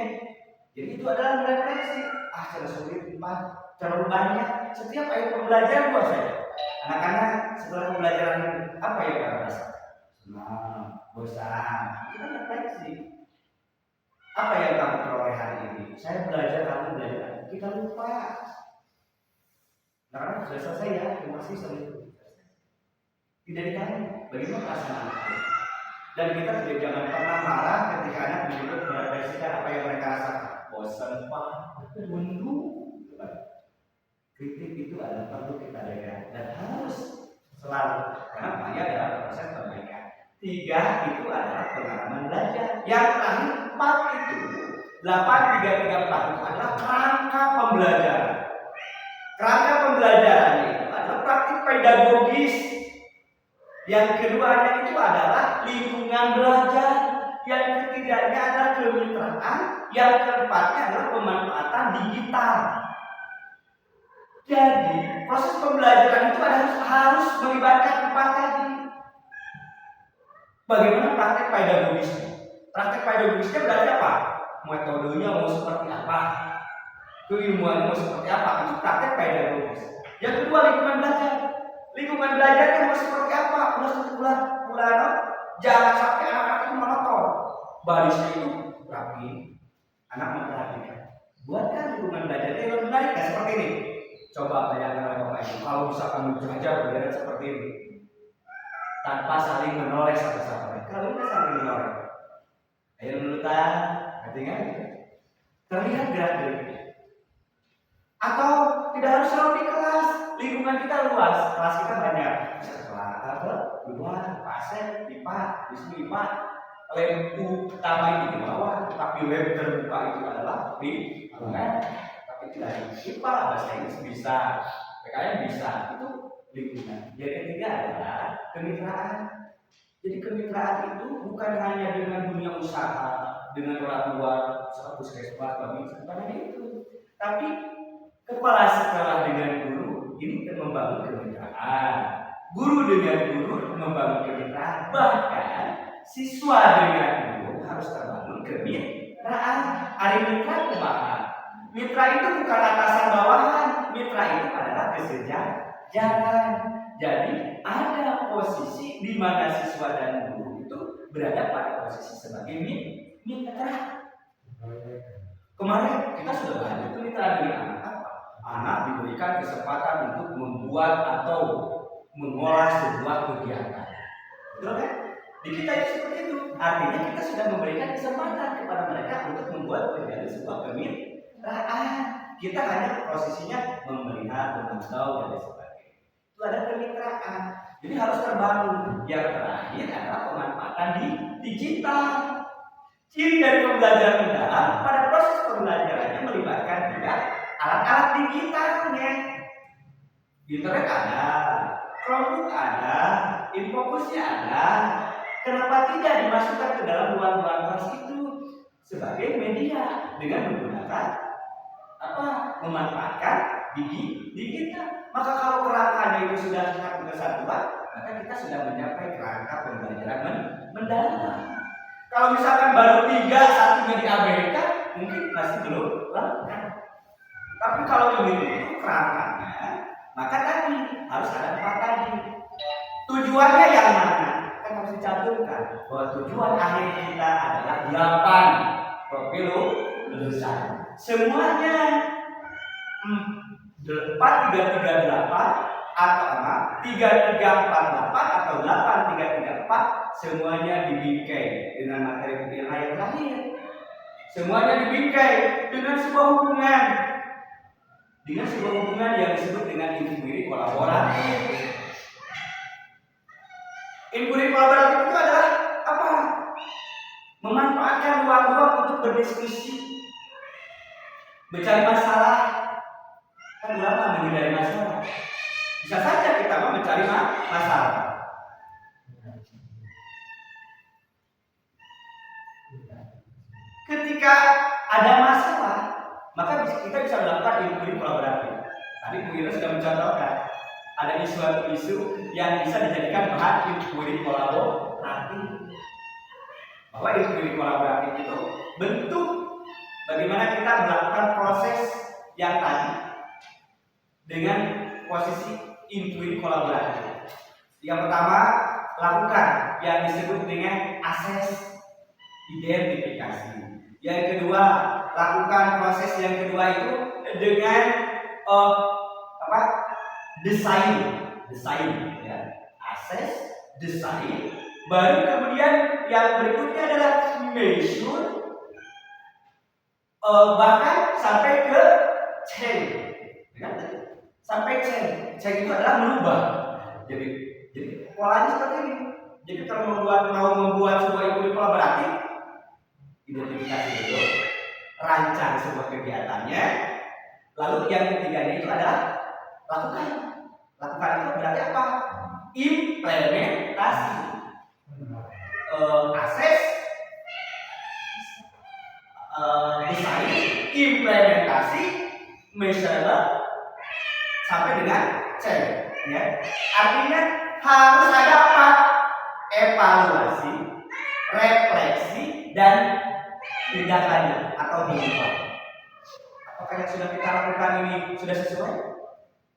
Jadi itu adalah refleksi. Cara sulit, terlalu banyak. Setiap ayat pembelajaran buat saya. Anak-anak setelah pembelajaran apa yang kamu rasakan? Senang, bosan. Itu kan refleksi. Apa yang kamu peroleh hari ini? Saya belajar, kamu belajar. Kita lupa. Karena sudah selesai ya, terima kasih sama itu. Tidak ditanya, bagaimana perasaan anak? Dan kita juga jangan pernah marah ketika anak duduk merefleksikan apa yang mereka rasakan. Bosan, Pak, mundu. Kritik itu adalah perlu kita dengar dan harus selalu, karena dia adalah proses perbaikan. 3 itu adalah pengalaman belajar. Yang terakhir 4 itu 8-3-3-4 itu adalah kerangka pembelajaran. Kerangka pembelajarannya itu adalah praktik pedagogis. Yang keduanya itu adalah lingkungan belajar. Yang ketiganya adalah kemitraan. Yang keempatnya adalah pemanfaatan digital. Jadi proses pembelajaran itu harus melibatkan 4 tadi. Bagaimana praktek pedagogisnya? Praktek pedagogisnya berarti apa? metodenya mau seperti apa, keilmuannya mau seperti apa, itu praktek pedagogis. Yang kedua lingkungan belajar. Lingkungan belajarnya mau seperti apa? Ulah jangan sampai anak-anak itu monoton. Barisnya itu rapi, anak memperhatikan. Buatkan lingkungan belajarnya yang lebih baik, nah, seperti ini. Coba bayangkan oleh Bapak Ibu, kalau misalkan belajar belajar seperti ini, tanpa saling menoleh satu sama lain. Kalau kita saling menoleh, ayo menutan, artinya terlihat gerak-geriknya. Atau tidak harus selalu di kelas, lingkungan kita luas, kelas kita banyak. Setelah apa? Luar, pasir, pipa, di IPA, lem utama itu di bawah, tapi lem terbuka itu adalah di tengah. Tapi tidak di IPA, bahasa Inggris bisa, PKN bisa, itu lingkungan. Yang ketiga adalah kemitraan. Jadi kemitraan itu bukan hanya dengan dunia usaha, dengan orang luar, puskesmas, bukan hanya itu, tapi kepala sekolah dengan guru ini membangun kemitraan, guru dengan guru membangun kemitraan, bahkan siswa dengan guru harus terbangun kemitraan. Ada mitra kumaha. Mitra itu bukan atasan bawahan, mitra itu adalah kesejajaran. Jadi ada posisi di mana siswa dan guru itu berada pada posisi sebagai mitra. Kemarin kita sudah banyak mitra dengan anak diberikan kesempatan untuk membuat atau mengolah sebuah kegiatan. Betul kan? Di kita itu seperti itu. Artinya kita sudah memberikan kesempatan kepada mereka untuk membuat menjadi sebuah kemitraan. Kita hanya posisinya melihat, memantau dan sebagainya. Itu ada kemitraan. Jadi harus terbangun. Yang terakhir adalah pemanfaatan di digital. Ciri dari pembelajaran mendalam pada proses pembelajarannya melibatkan juga alat-alat digitalnya. Internet ada, Chromebook ada, Infocusnya ada. Kenapa tidak dimasukkan ke dalam ruang-ruang kelas itu sebagai media dengan menggunakan memanfaatkan digital? Maka kalau kerangkanya itu sudah satu kesatuan, maka kita sudah mencapai kerangka pembelajaran mendalam. Kalau misalkan baru 3, satunya diabaikan, mungkin masih belum lengkap. Tapi kalau ini kerangkanya, maka tadi harus ada 4 tadi. Tujuannya yang mana? Kan harus dicantumkan bahwa tujuan akhir kita adalah 8 profil lulusan. Semuanya 4-3-3-8 atau 3-3-4-8 atau 8-3-3-4 semuanya dibingkai dengan materi pilihan yang terakhir. Semuanya dibingkai dengan sebuah hubungan. Dengan sebuah hubungan yang disebut dengan inquiry kolaboratif. Inquiry kolaboratif itu adalah apa? Memanfaatkan ruang-ruang untuk berdiskusi, mencari masalah. Kan ulama menghindari masalah. Bisa saja kita mencari masalah. Ketika ada masalah, maka kita bisa melakukan inquiry kolaboratif. Tadi Bu Ira sudah mencontohkan ada isu yang bisa dijadikan bahan inquiry kolaboratif. Bahwa inquiry kolaboratif itu bentuk bagaimana kita melakukan proses yang tadi dengan posisi inquiry kolaboratif. Yang pertama, lakukan yang disebut dengan akses identifikasi. Yang kedua, lakukan proses yang kedua itu dengan desain ya. Akses, desain. Baru kemudian yang berikutnya adalah measure, bahkan sampai ke change. Sampai change itu adalah merubah. Jadi polanya seperti ini. Jadi kalau mau membuat sebuah inquiry kolaboratif, identifikasi dulu, rancang sebuah kegiatannya, lalu yang ketiganya itu adalah lakukan. Lakukan itu berarti apa? Implementasi, akses, desain, implementasi, measure, sampai dengan change. Ya. Artinya harus ada apa? Evaluasi, refleksi, dan tindakannya atau mengubah. Apakah yang sudah kita lakukan ini sudah sesuai?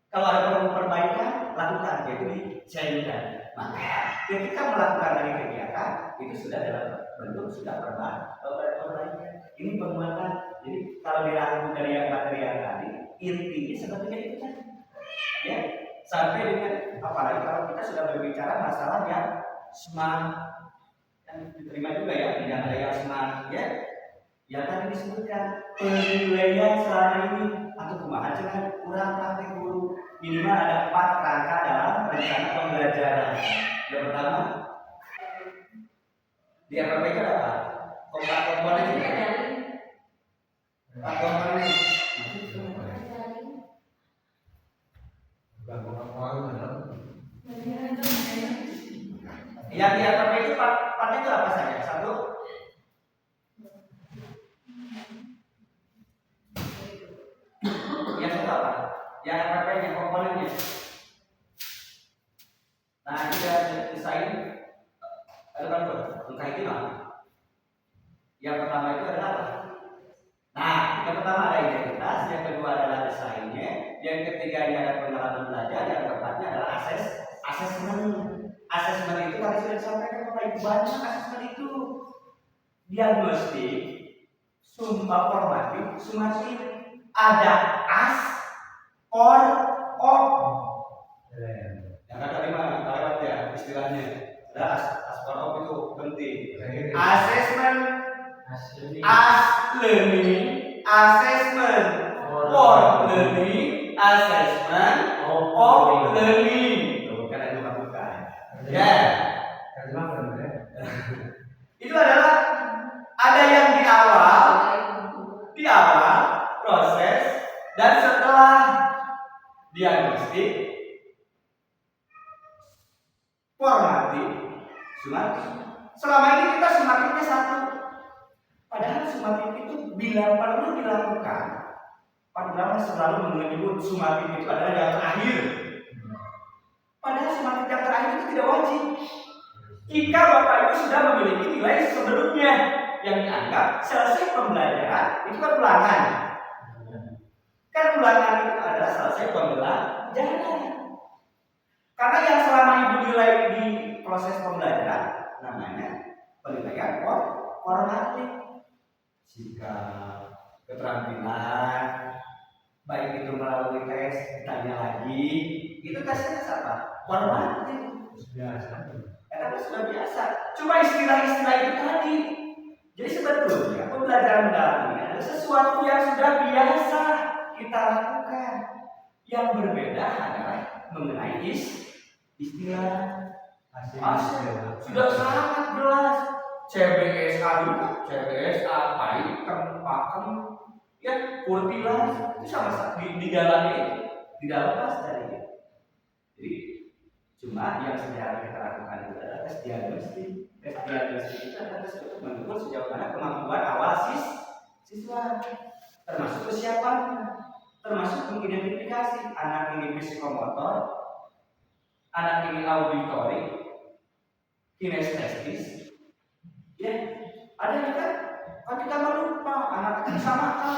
Kalau ada perlu perbaikan, lakukan, yaitu dicarikan. Maka ketika melakukan dari kegiatan itu sudah dalam bentuk sudah perbaikan. Ini penguatan. Jadi kalau dirangkum dari yang materi yang tadi, intinya sebetulnya itu kan, ya sampai dengan apalagi kalau kita sudah berbicara masalah yang smart, yang diterima juga ya, tidak ada yang smart, ya. Yang tadi disebutkan penilaian selama ini atau kumaha jangan kurang praktek guru minimal ada 4 rangka dalam rencana pembelajaran. Yang pertama di RPP itu apa? Komponen ini. Komponen ini. Yang di RPP itu partnya itu apa saja? Satu. Yang satu apa? Yang RPP-nya, komponennya. Nah, ini ada desain. Ada kan tuh? Engkau itu apa? Yang pertama itu adalah apa? Nah, yang pertama ada identitas, yang kedua adalah desainnya, yang ketiga ada pengalaman belajar, yang keempatnya adalah asesmen. Asesmen itu tadi sudah disampaikan Bapak Ibu, banyak asesmen itu. Diagnostik, formatif, sumatif. Ada as, or, op. Yang kata lima, lewat ya istilahnya. Ada as, or, op itu penting. Assessment, as learning, assessment, for learning, assessment, of learning. Tuh, kan itu bukan. Ya. Itu adalah ada yang di awal proses dan setelah diagnostik, formatif, sumatif. Selama ini kita sumatifnya satu, padahal sumatif itu bila perlu dilakukan, Pak Brahma selalu menyebut sumatif itu adalah yang terakhir. Padahal sumatif yang terakhir itu tidak wajib. Jika Bapak Ibu sudah memiliki nilai sebelumnya yang dianggap selesai pembelajaran, itu kan ulangan. Kan ulangan itu adalah selesai pembelajaran. Karena yang selama Ibu nilai di proses pembelajaran namanya penilaian formatif. Sikap, keterampilan, baik itu melalui tes, ditanya lagi, itu tesnya apa? Formatif. Karena sudah biasa. Cuma istilah-istilah itu tadi. Jadi sebetulnya pembelajaran mendalam ini adalah sesuatu yang sudah biasa kita lakukan. Yang berbeda adalah mengenai istilah. Sudah sangat jelas. CBSA juga, CBSA, pakem, ya kurtilas itu sama di dalamnya itu tidak lepas dari itu. Jadi cuma yang sejarah kita lakukan itu adalah tes diagnostik. Tes diagnostik itu adalah tes untuk mengukur sejauh mana kemampuan awal siswa, termasuk kesiapan, termasuk mengidentifikasi anak ini psikomotor, anak ini auditory, kinestesis. Ya, ada yang kan kita lupa anak itu sama kan,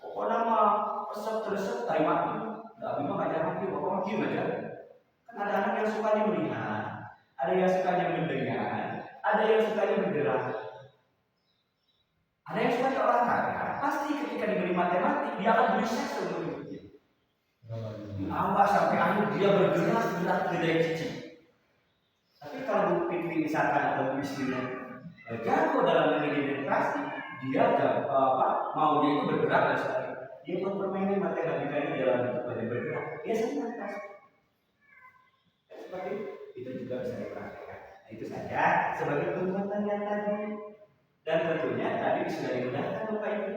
pokoknya nama resep terima itu, nggak bisa ngajar lagi, pokoknya gini aja. Kan ada anak yang sukanya melihat, ada yang sukanya mendengar, ada yang sukanya bergerak, ada yang sukanya olahraga. Pasti ketika diberi matematik dia akan berusaha seumur hidupnya. Di awal sampai akhir dia bergerak tidak cicik. Tapi kalau Bu Fitri misalkan atau Bu Istina jago dalam identifikasi, dia maunya itu bergerak dan sebagainya. Dia pun permainan matematika ini dalam bentuk banyak bergerak. Dia senang pasti. Seperti itu juga bisa dipraktekkan. Nah, itu saja sebagai penguatan yang tadi. Dan tentunya tadi sudah dimudahkan Bapak Ibu.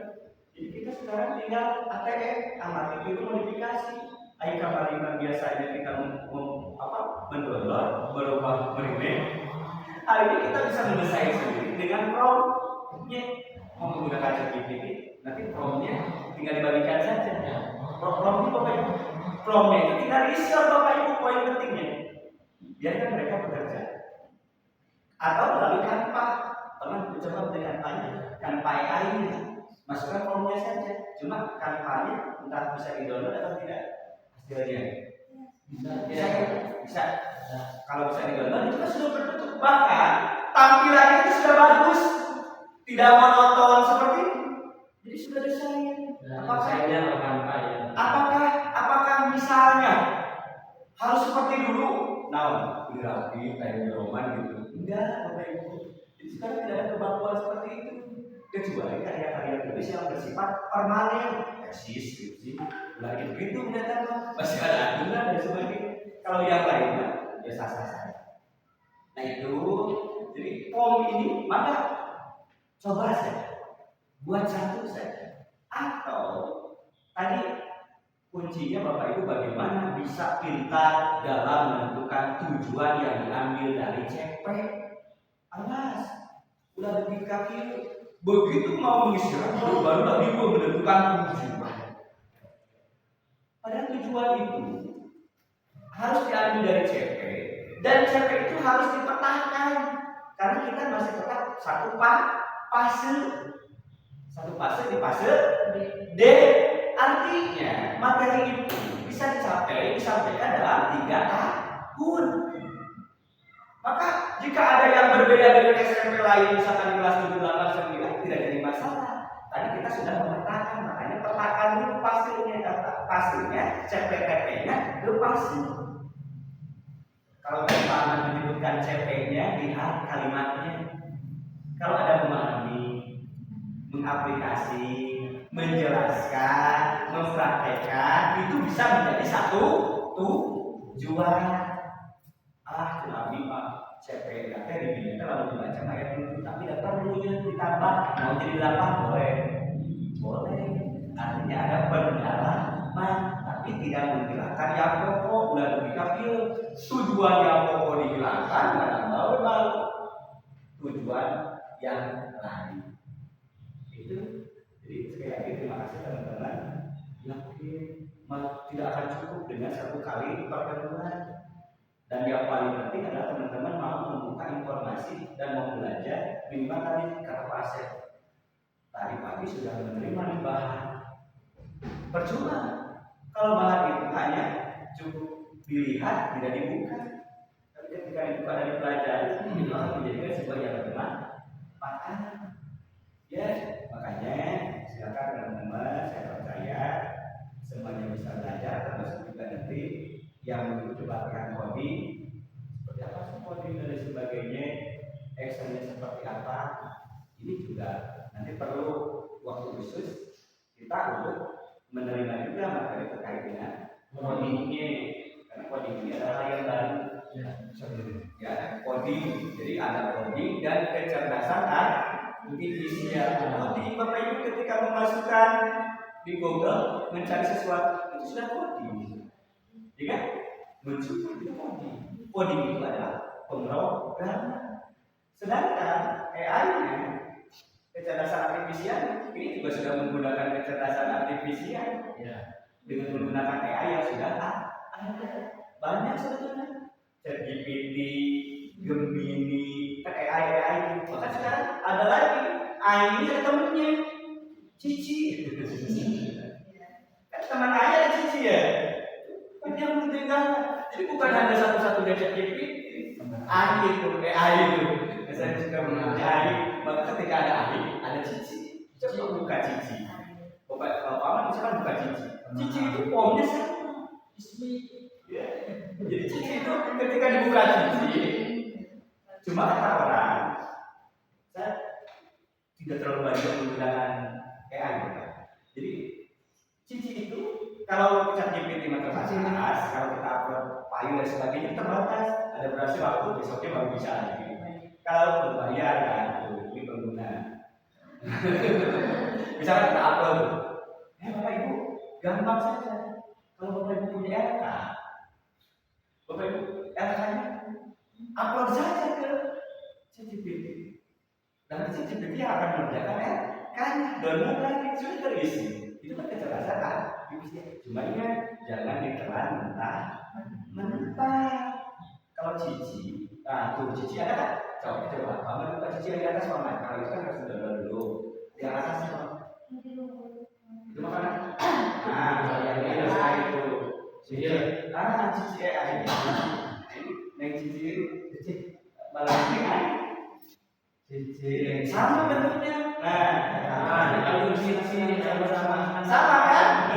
Jadi kita sekarang tinggal ATM, amatir itu modifikasi. iKamarima biasanya kita mendownload, berubah remake. Hari ini kita bisa mendesain sendiri dengan prompt-nya. Mau menggunakan ChatGPT, nanti prompt-nya tinggal dibagikan saja. Prompt-nya Bapak Ibu, prompt-nya itu tinggal di-share Bapak Ibu poin pentingnya. Biarkan mereka bekerja. Atau melalui Canva, Pernah mencoba dengan Canva AI ini? Masukkan formnya saja. Cuma Canva-nya entah bisa di-download atau tidak hasilnya. Bisa. Kalau bisa di-download itu kan sudah berbentuk, bahkan tampilannya itu sudah bagus, tidak monoton seperti ini. Jadi sudah desain. Apakah misalnya harus seperti dulu? Nah, rapi kayak roman gitu. Enggak, Bapak Ibu. Jadi sekarang tidak ada kemampuan seperti itu. Kecuali karya-karya tulis yang bersifat permanen, eksis, skripsi, lagi begitu mendatang masih ada aturan dan sebagainya. Kalau yang lainnya ya sah-sah saja. Nah itu, jadi form ini maka coba saja, buat satu saja. Atau tadi kuncinya Bapak Ibu bagaimana bisa pintar dalam menentukan tujuan yang diambil dari CP. Awas, udah lebih kaki begitu mau mengisi rapor baru lagi menentukan tujuan. Padahal tujuan itu harus diambil dari CP dan CP itu harus dipetakan karena kita masih tetap satu fase di fase D. Artinya materi itu bisa disampaikan dalam 3 tahun. Maka jika ada yang berbeda dengan SMP lain, misalkan di kelas 7, 8, 9, tidak jadi masalah. Tadi kita sudah memetakan, makanya petakan dulu pastinya, CPTP-nya dulu pasti. Kalau kita menyebutkan CP-nya, lihat kalimatnya. Kalau ada memahami, mengaplikasi, menjelaskan, mempraktekkan, itu bisa menjadi satu tujuan. Nabi Pak CP di lalu dibaca ayat itu, tapi tidak perlunya ditambah mau jadi 8 boleh. Artinya ada pendalaman, tapi tidak menghilangkan yang pokok. Udah lebih kafir. Tujuan yang pokok dihilangkan, baru tujuan yang lain. Itu. Jadi sekali lagi terima kasih teman-teman. Yakin tidak akan cukup dengan satu kali pertemuan. Dan yang paling penting adalah teman-teman mau membuka informasi dan mau belajar minimal tadi kata Pak Asep. Tadi pagi sudah menerima bahan. Percuma kalau bahan itu hanya cukup dilihat tidak dibuka. Tapi ketika dibuka dan dipelajari itu akan menjadikan sebuah yang bermanfaat. Ya, makanya silakan teman-teman, saya percaya semuanya bisa belajar, termasuk juga nanti yang mengikuti pelatihan coding seperti apa sih coding dan sebagainya, actionnya seperti apa, ini juga nanti perlu waktu khusus kita untuk menerima juga materi terkait dengan codingnya, karena coding ini adalah hal yang baru. Ya, coding, jadi ada coding dan kecerdasan artifisial. Coding Bapak Ibu ketika memasukkan di Google mencari sesuatu itu sudah coding. Jika mencuri itu coding itu adalah pemrograman. Sedangkan AI-nya, kecerdasan artifisial, ini juga sudah menggunakan kecerdasan artifisial. Ya. Dengan menggunakan AI yang sudah ada banyak sebetulnya. ChatGPT, Gemini, AI. Bahkan sekarang ada lagi AI ini ada temennya, Cici. Teman AI ada Cici ya. Dia mendengar, jadi bukan hanya satu-satunya ChatGPT, AI itu. Saya juga mengenai AI, maka ketika ada AI, ada Cici. Coba buka Cici. Bapak misalkan buka Cici. Cici itu formnya sama. Jadi Cici itu ketika dibuka Cici, cuma kata orang, saya tidak terlalu banyak menggunakan AI. Jadi Cici itu kalau ChatGPT terbatas, kalau kita upload file dan sebagainya terbatas, ada durasi waktu besoknya baru bisa lagi. Kalau berbayar kan, ini pengguna. Misalnya kita upload, Bapak Ibu, gampang saja. Kalau Bapak Ibu punya RK, Bapak Ibu RK-nya upload saja ke ChatGPT. Dan ChatGPT akan mengerjakan RK-nya, download lagi, sudah terisi. Itu kan kecerdasan artifisial. Cuma ingat jangan ditelan mentah. Kalau Cici, tuh Cici ada kan? Coba, paman buka cici di atas paman. Kalau itu kan harus dulu. Di atas itu makanan. Nah, yang ini selesai itu. Cici, cici aja. Neng cici, malah neng cici sama bentuknya. Nah, kalau cici sama kan?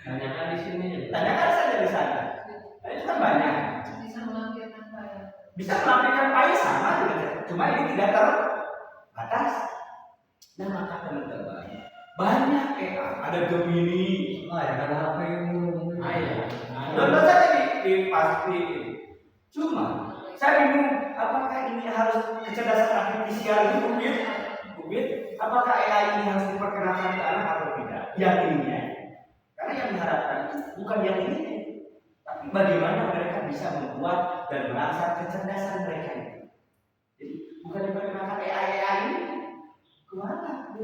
Tanyakan di sini. Tanyakan saja di sana. Itu kan banyak. Bisa melampirkan payah sama gitu. Cuma ini tidak terbatas. Nah maka teman-teman banyak ada Gemini, ada HP download saja di pasti. Cuma saya bingung apakah ini harus kecerdasan artifisial itu kubit, apakah AI ini harus diperkenalkan ke anak atau tidak? Yang ininya, karena yang diharapkan bukan yang ini, tapi bagaimana mereka bisa membuat dan merangsang kecerdasan mereka itu. Jadi bukan diperkenalkan AI ini kemana?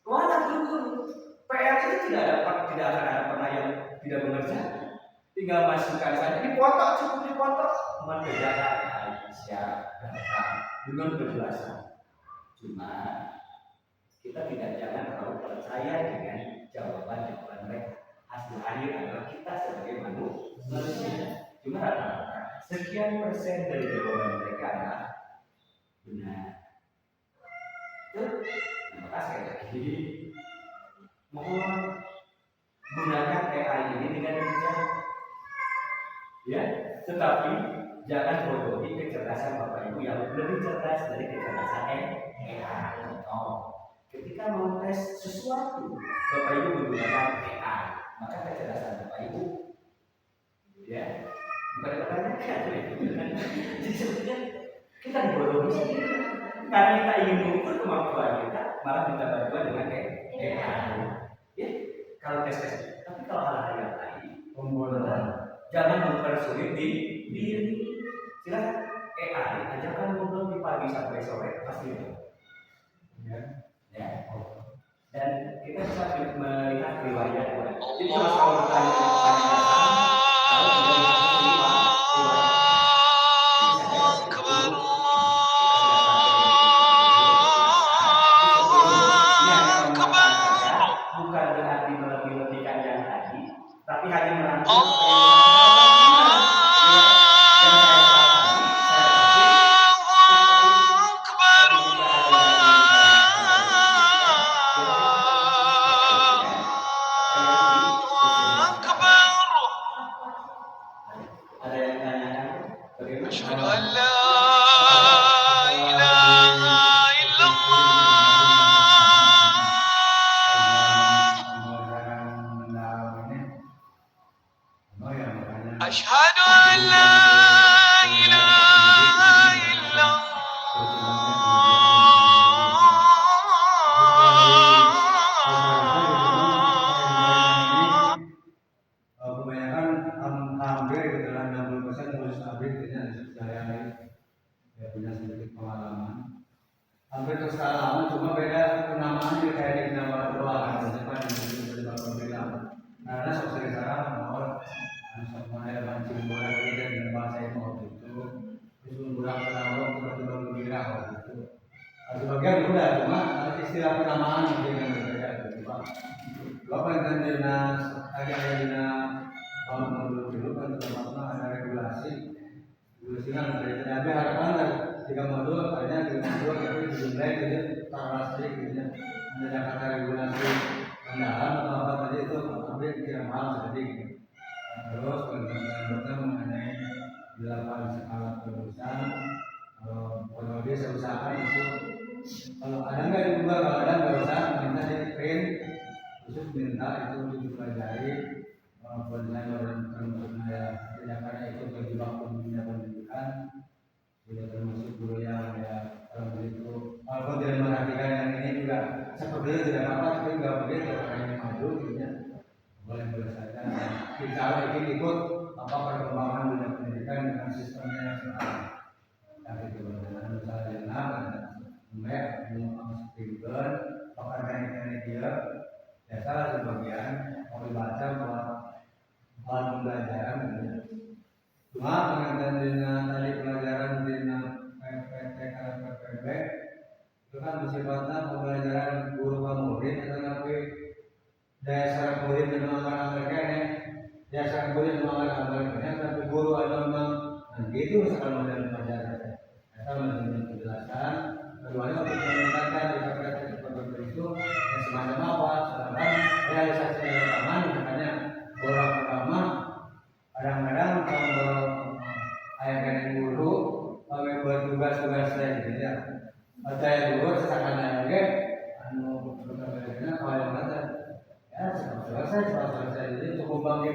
Kemana guru? PR itu tidak akan ada pernah yang tidak mengerjakan. Tinggal masukkan saja dipotong, cukup dipotong, mengerjakan siap datang dengan kejelasan. Cuma kita jangan terlalu percaya dengan jawaban mereka. Hasil akhir adalah kita sebagai manusia. Cuma rata-rata sekian persen dari jawaban mereka adalah benar. Terima kasih lagi. Mohon gunakan AI ini dengan bijak. Ya, tetapi jangan bodohi kecerdasan Bapak Ibu yang lebih cerdas dari kecerdasan AI. Contoh, ketika mau tes sesuatu, Bapak Ibu menggunakan AI, maka kecerdasan Bapak Ibu, ya, bukan dipertanyakan. Jadi sebetulnya kita dibodohi sendiri karena kita ingin mengukur kemampuan kita, malah minta bantuan dengan AI. Ya, kalau tes, tapi kalau hal-hal yang lain, pembodohan. Jangan mempersulit diri. Silakan AI ajarkan ngobrol di pagi sampai sore pasti ya. Dan kita bisa melihat riwayat. Jadi kalau bertanya kalau bukan berarti melebih-lebihkan yang tadi, tapi hanya merangkum أشهد أن لا إله إلا kebanyakan hampir dalam 60% tulis abrik saya punya sedikit pengalaman. Hampir terus lama cuma beda penamaannya kayak di nama doa depan di berbeda. Karena sosial sekarang mau semuanya mancing bola kita dengan bahasa itu waktu itu terus menggunakan penawar tiba-tiba gembira waktu itu. Sebagian mudah cuma istilah penamaan yang berbeda gitu Pak. Bapak dan dinas agak bangun dulu kan termasuk ada regulasi kan dari harapan jika modul hanya dengan modul tapi dijumlah gitu tarasi gitu ada kata regulasi kendaraan atau apa tadi itu ambil kira mahal sedikit. Terus kemudian mengenai 8 skala perusahaan kalau dia seusahakan itu kalau ada nggak diubah kalau ada nggak usah minta di print khusus minta itu dipelajari penilaian dan karena tidak karena itu terjebak dunia pendidikan tidak termasuk guru yang kalau begitu walaupun tidak memperhatikan yang ini juga seperti itu tidak apa-apa tapi nggak begitu karena ini maju gitu ya boleh saja kita ingin ikut apa perkembangan dunia pendidikan dengan sistemnya yang sekarang tapi itu benar misalnya benar Mbak mau speaker pakar media ya salah sebagian mau dibaca buat bahan pembelajaran cuma pengantin dengan tadi pelajaran dengan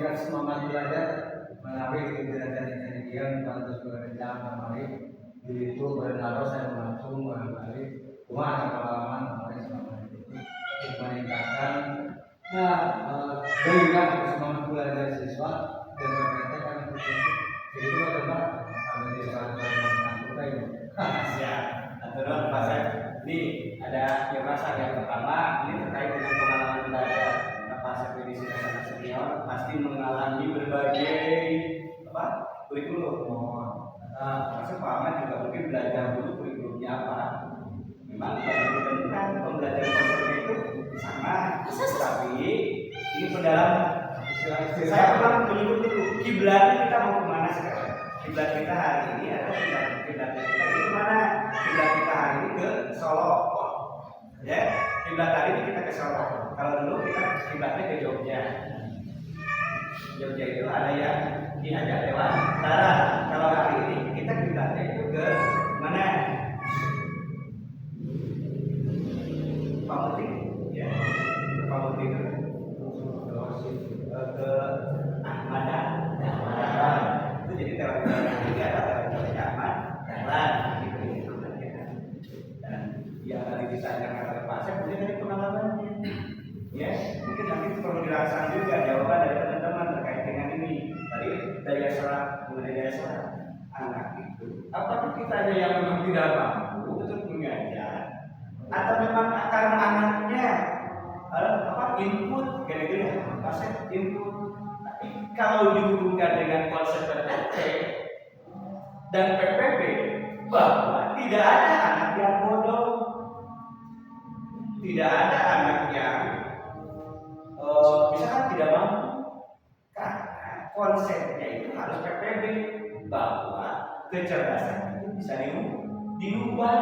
memberikan semangat belajar melalui kegiatan dia terus berencana kembali di itu berenang saya langsung barangkali cuma ada pengalaman kemarin selama itu untuk meningkatkan berikan semangat belajar siswa dan mereka karena itu adalah ada di salah satu kita ini Siap. Aturan pasal ini ada kemasan yang pertama ini terkait dengan pengalaman belajar. Pasal di sini senior pasti mengalami berbagai kurikulum. Masuk pahaman juga mungkin belajar dulu kurikulumnya apa. Memang bukan pembelajaran konsepnya itu sama, tapi ini pendalaman. Saya pernah menyebut itu kiblat kita mau kemana sekarang? Kiblat kita hari ini adalah kiblat kita ini kemana? Kiblat kita hari ini ke Solo, ya. Kiblat hari ini kita ke Solo. Kalau dulu kita kiblatnya ke Jogja. Jogja itu ada yang diajak lewat darat. Kalau hari ini kita kiblatnya itu ke mana? Pamuti, ya. Ke Pamuti itu ke Ahmadan. Itu jadi teori ketiga adalah teori Ahmad Dahlan gitu dan yang tadi ditanyakan oleh Pak Asep mungkin dari pengalamannya, ya mungkin nanti perlu dirasakan juga jawaban dari teman-teman terkait dengan ini dari mengenai daya serap anak itu. Apakah kita ada yang memang tidak mampu untuk mengajar atau memang karena anaknya input kira-kira konsep input. Tapi kalau dihubungkan dengan konsep PPP dan PPP bahwa tidak ada anak yang bodoh, tidak ada anak yang misalkan tidak mampu, karena konsepnya itu harus PPP bahwa kecerdasan itu bisa diubah.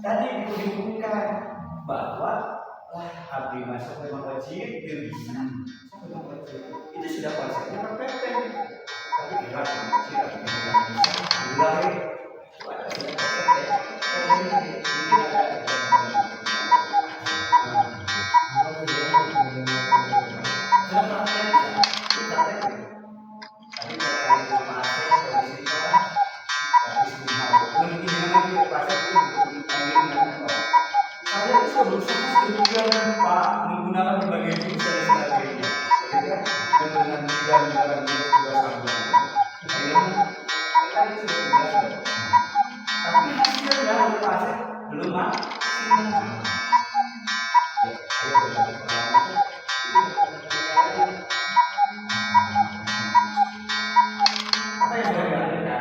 Tadi itu dihubungkan bahwa abdi masuk memang wajib dia bisa memang wajib itu sudah konsepnya PPP. Tapi kita wajib abdi memang bisa mulai itu ada sudah konsepnya mungkin ada sudah praktek itu praktek tadi terkait dengan pasien kondisi kita tapi sebelum lagi pasien itu saya bisa berusaha sedemikian Pak menggunakan berbagai tools dan sebagainya, dan dengan negara-negara juga sama. Kita itu sudah berhasil, tapi hasilnya untuk pasien belum maksimal. Ya, ayo berbagi pengalaman. Apa yang sudah dilakukan?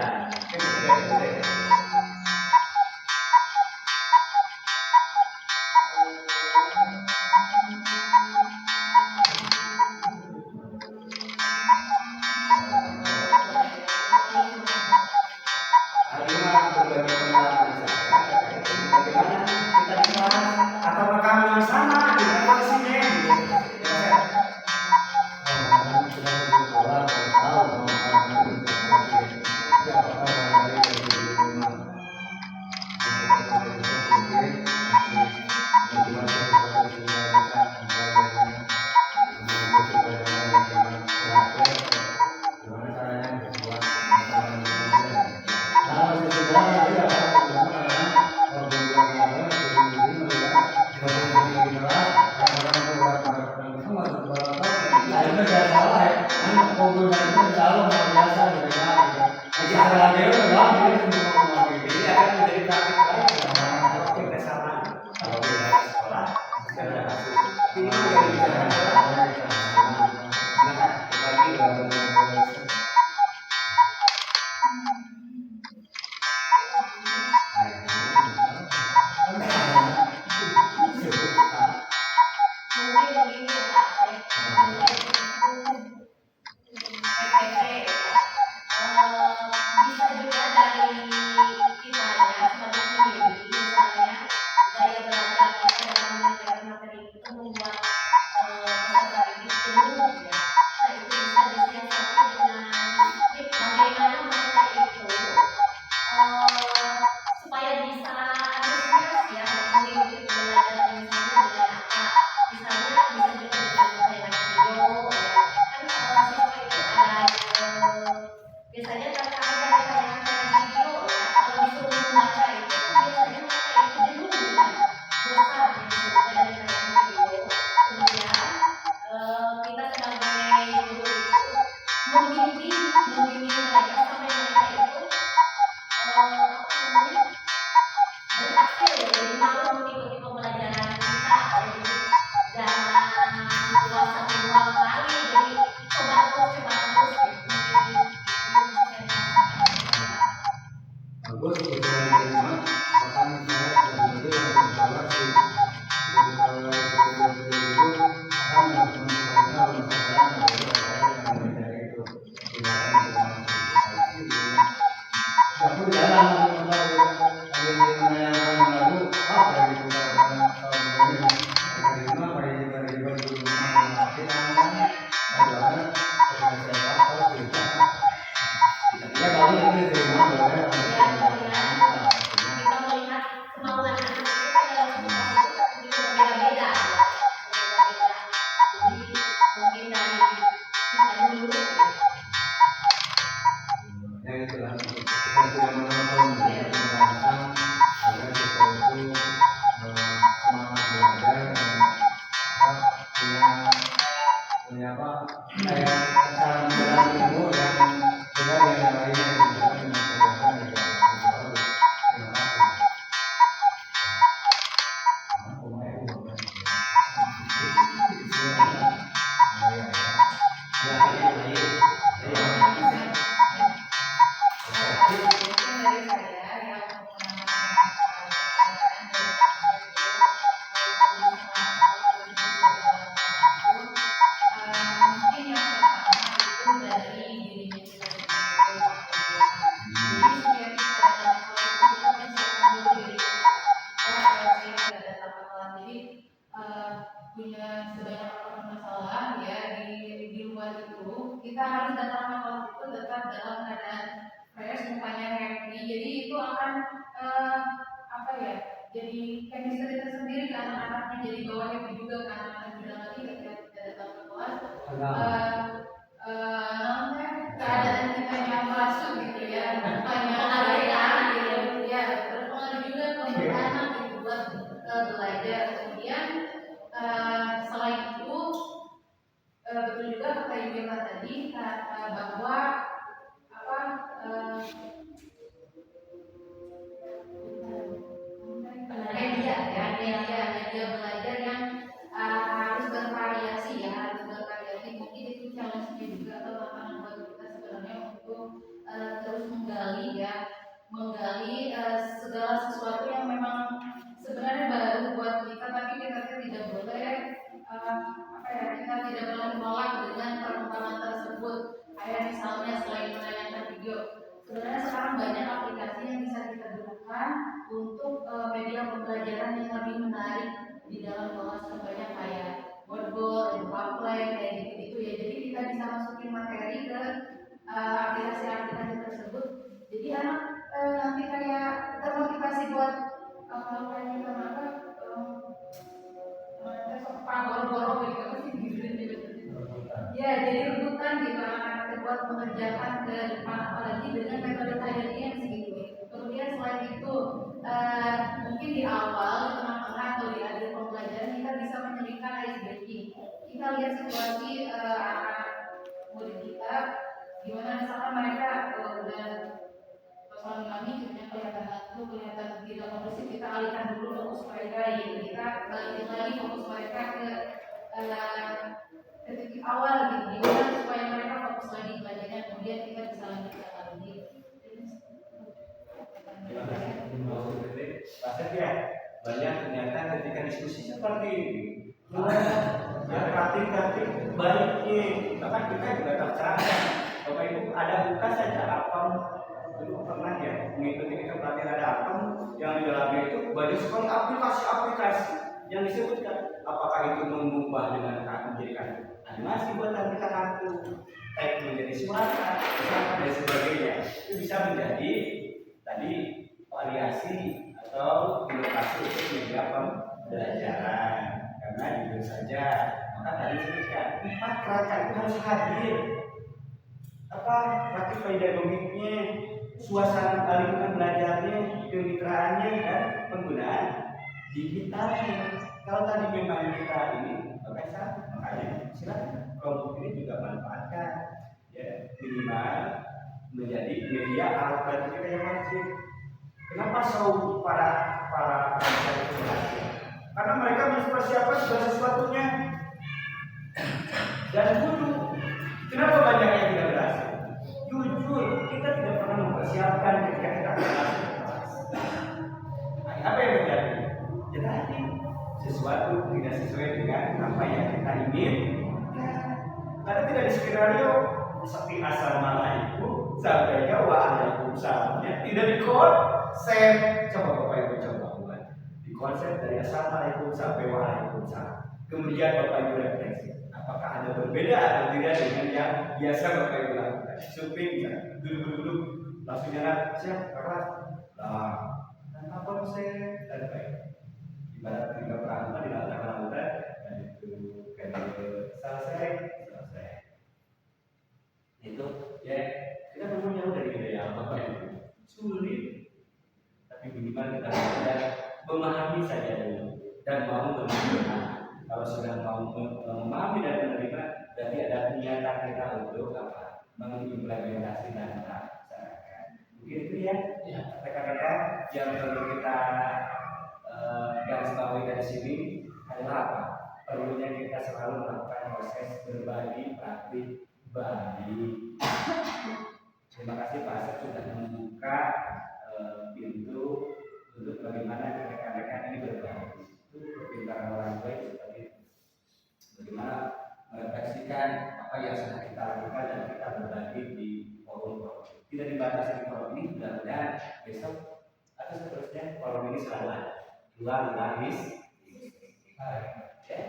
Misalnya bisa juga disebutkan dari tayangan video. Kemudian kita sebagai guru itu membimbing mereka sampai mereka itu berhasil ya, jadi mau mengikuti pembelajaran kita. Jadi jangan puasa dua kali, jadi coba terus gitu. Bagus, kebetulan terima. Bahkan saya sebagai yang evaluasi kalau itu akan melakukan itu aku jalan ada yang menanyakan lalu apa yang kita terima pada dari baju kita adalah ya kalau itu terima boleh Kita melihat kemauan anak kita dalam situasi itu berbeda-beda. Jadi mungkin dari kita dulu ya itulah kita tidak menonton merasakan agar kita itu semangat belajar dan punya apa kayak cara menjalani ilmu yang benar yang lainnya dengan kesehatan ya terima kasih. Mungkin dari saya yang mungkin yang pertama itu dari dirinya kita sendiri. Jadi setiap kita datang ke kelas itu kita persiapkan dulu diri kita. Kalau saya tidak datang ke kelas, jadi punya sebanyak apapun masalah ya di luar itu, kita harus datang ke kelas itu tetap dalam keadaan fresh, mukanya happy. Jadi itu akan apa ya? Jadi chemistry tersendiri ke anak-anaknya, jadi bawa happy juga ke anak-anak juga nanti ketika kita datang ke kelas. Keadaan kita yang masuk gitu ya, bukannya gitu ya, berpengaruh juga ke anak gitu buat belajar. Kemudian selain itu betul juga kata Ibu tadi bahwa apa media belajar yang harus bervariasi ya, harus bervariasi. Mungkin itu challenge-nya juga atau tantangan buat kita sebenarnya untuk terus menggali segala sesuatu yang memang sebenarnya baru buat kita, tapi kita tidak boleh apa ya, kita tidak boleh menolak dengan perkembangan tersebut. Kayak misalnya selain menayangkan video, sebenarnya sekarang banyak aplikasi yang bisa kita gunakan untuk media pembelajaran yang lebih menarik di dalam kelas. Contohnya kayak Wordboard, Powerplay, kayak gitu ya. Jadi kita bisa masukin materi ke aplikasi-aplikasi tersebut. Jadi anak nanti kayak termotivasi buat kayak kita apa boro-boro gitu apa sih gitu. Ya, jadi rebutan gitu anak-anak terbuat mengerjakan ke depan, apalagi dengan metode science gitu. Kemudian selain itu mungkin di awal, di tengah-tengah atau di akhir pembelajaran kita bisa menyelipkan ice breaking. Kita lihat situasi anak murid kita, gimana misalkan mereka udah persoalan kami kelihatan ngantuk, kelihatan tidak kondusif, kita alihkan dulu fokus mereka gitu. Kita balikin lagi fokus mereka ke titik awal gitu, gimana supaya mereka fokus lagi belajarnya, kemudian kita bisa lanjutkan lagi. Terima kasih. Pasal ya, banyak ternyata ketika diskusi seperti ini, ya praktik-praktik baiknya, bahkan kita juga tercerahkan. Bapak Ibu ada buka saja apa dulu pernah ya mengikuti kita pelatihan ada apa yang di dalamnya itu banyak sekali aplikasi-aplikasi yang disebutkan. Apakah itu mengubah dengan menjadikan animasi buatan kita kartu, tag menjadi suara, dan sebagainya. Itu bisa menjadi tadi variasi atau inovasi untuk media pembelajaran. Karena jujur saja, maka tadi disebutkan 4 kerangka itu harus hadir. Apa praktik pedagogiknya, suasana lingkungan belajarnya, kemitraannya, dan penggunaan digitalnya. Kalau tadi memang kita ini sama, makanya silakan kelompok ini juga manfaatkan, ya minimal menjadi media alat bantu kita yang wajib. Kenapa show para pengajar itu berhasil? Karena mereka mempersiapkan segala sesuatunya. Dan dulu, kenapa banyak yang tidak berhasil? Jujur, kita tidak pernah mempersiapkan ketika kita berhasil. Apa yang terjadi? Ya tadi sesuatu tidak sesuai dengan apa yang kita ingin. Karena tidak di skenario seperti asal malaiku sampai ke waalaikumsalamnya tidak di konsep. Coba Bapak Ibu coba buat di konsep dari asal malaikum sampai waalaikumsalam. Kemudian Bapak Ibu refleksi, apakah ada berbeda atau tidak dengan yang biasa Bapak Ibu lakukan? Suping, duduk-duduk, langsung nyala, siap, keras, tanpa konsep, dan baik. Ibarat tiga perangkat di dalam lautan, dan itu selesai. Itu ya kita memang jauh dari budaya Bapak Ibu, sulit, tapi minimal kita sudah memahami saja dulu dan mau menerima. Kalau sudah mau memahami dan menerima, berarti ada niatan kita untuk apa? Mengimplementasi dan melaksanakan. Mungkin itu ya, rekan-rekan yang perlu kita garis bawahi dari sini adalah apa? Perlunya kita selalu melakukan proses berbagi praktik bagi. Terima kasih Pak Asep sudah membuka pintu untuk bagaimana rekan-rekan ini berbagi. Itu kepintaran orang baik seperti bagaimana merefleksikan apa yang sudah kita lakukan dan kita berbagi di forum. Tidak dibatasi di forum ini, mudah-mudahan besok atau seterusnya forum ini selalu ada. Luar laris, ya.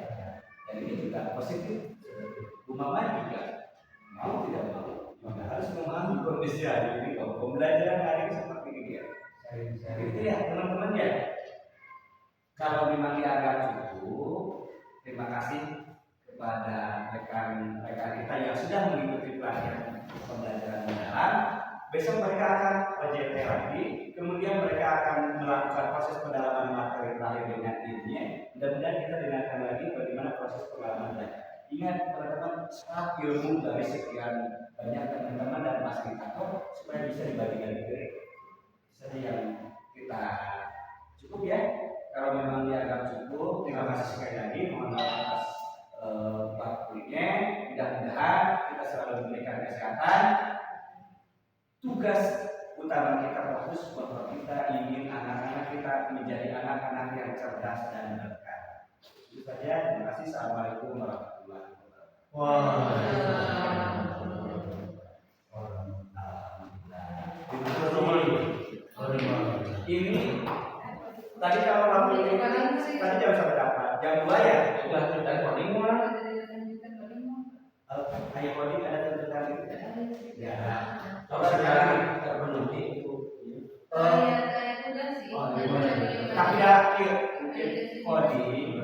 Dan ini juga positif. Umpama juga mau tidak mau, maka harus memahami kondisi hari ini. Kalau pembelajaran hari ini seperti ini ya. Itu ya teman-teman ya. Kalau memang dianggap cukup, terima kasih kepada rekan-rekan kita yang sudah mengikuti pelatihan pembelajaran mendalam. Besok mereka akan OJT lagi, kemudian mereka akan melakukan proses pendalaman materi terakhir dengan dirinya. Mudah-mudahan kita dengarkan lagi bagaimana proses pengalaman belajar. Ingat teman-teman, saat ilmu dari sekian banyak teman-teman dan fasilitator supaya bisa dibagikan ke saja yang kita cukup ya. Kalau memang dianggap cukup, terima kasih sekali lagi. Mohon maaf atas waktunya. Mudah-mudahan kita selalu memberikan kesehatan. Tugas utama kita fokus bahwa kita ingin anak-anak kita menjadi anak-anak yang cerdas dan berkah. Itu saja. Terima kasih. Assalamualaikum warahmatullahi wabarakatuh. Ini tadi kalau lampu ini tadi jam berapa? Jam 2 ya? Sudah kita coding mulai. Ayo coding ada tuntutan itu? Ya. Kalau sekarang terpenuhi itu. Tapi akhir coding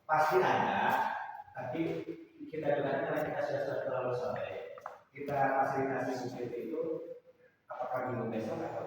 pasti ada, tapi kita juga karena kita sudah terlalu sore. Kita fasilitasi seperti itu apakah minggu besok atau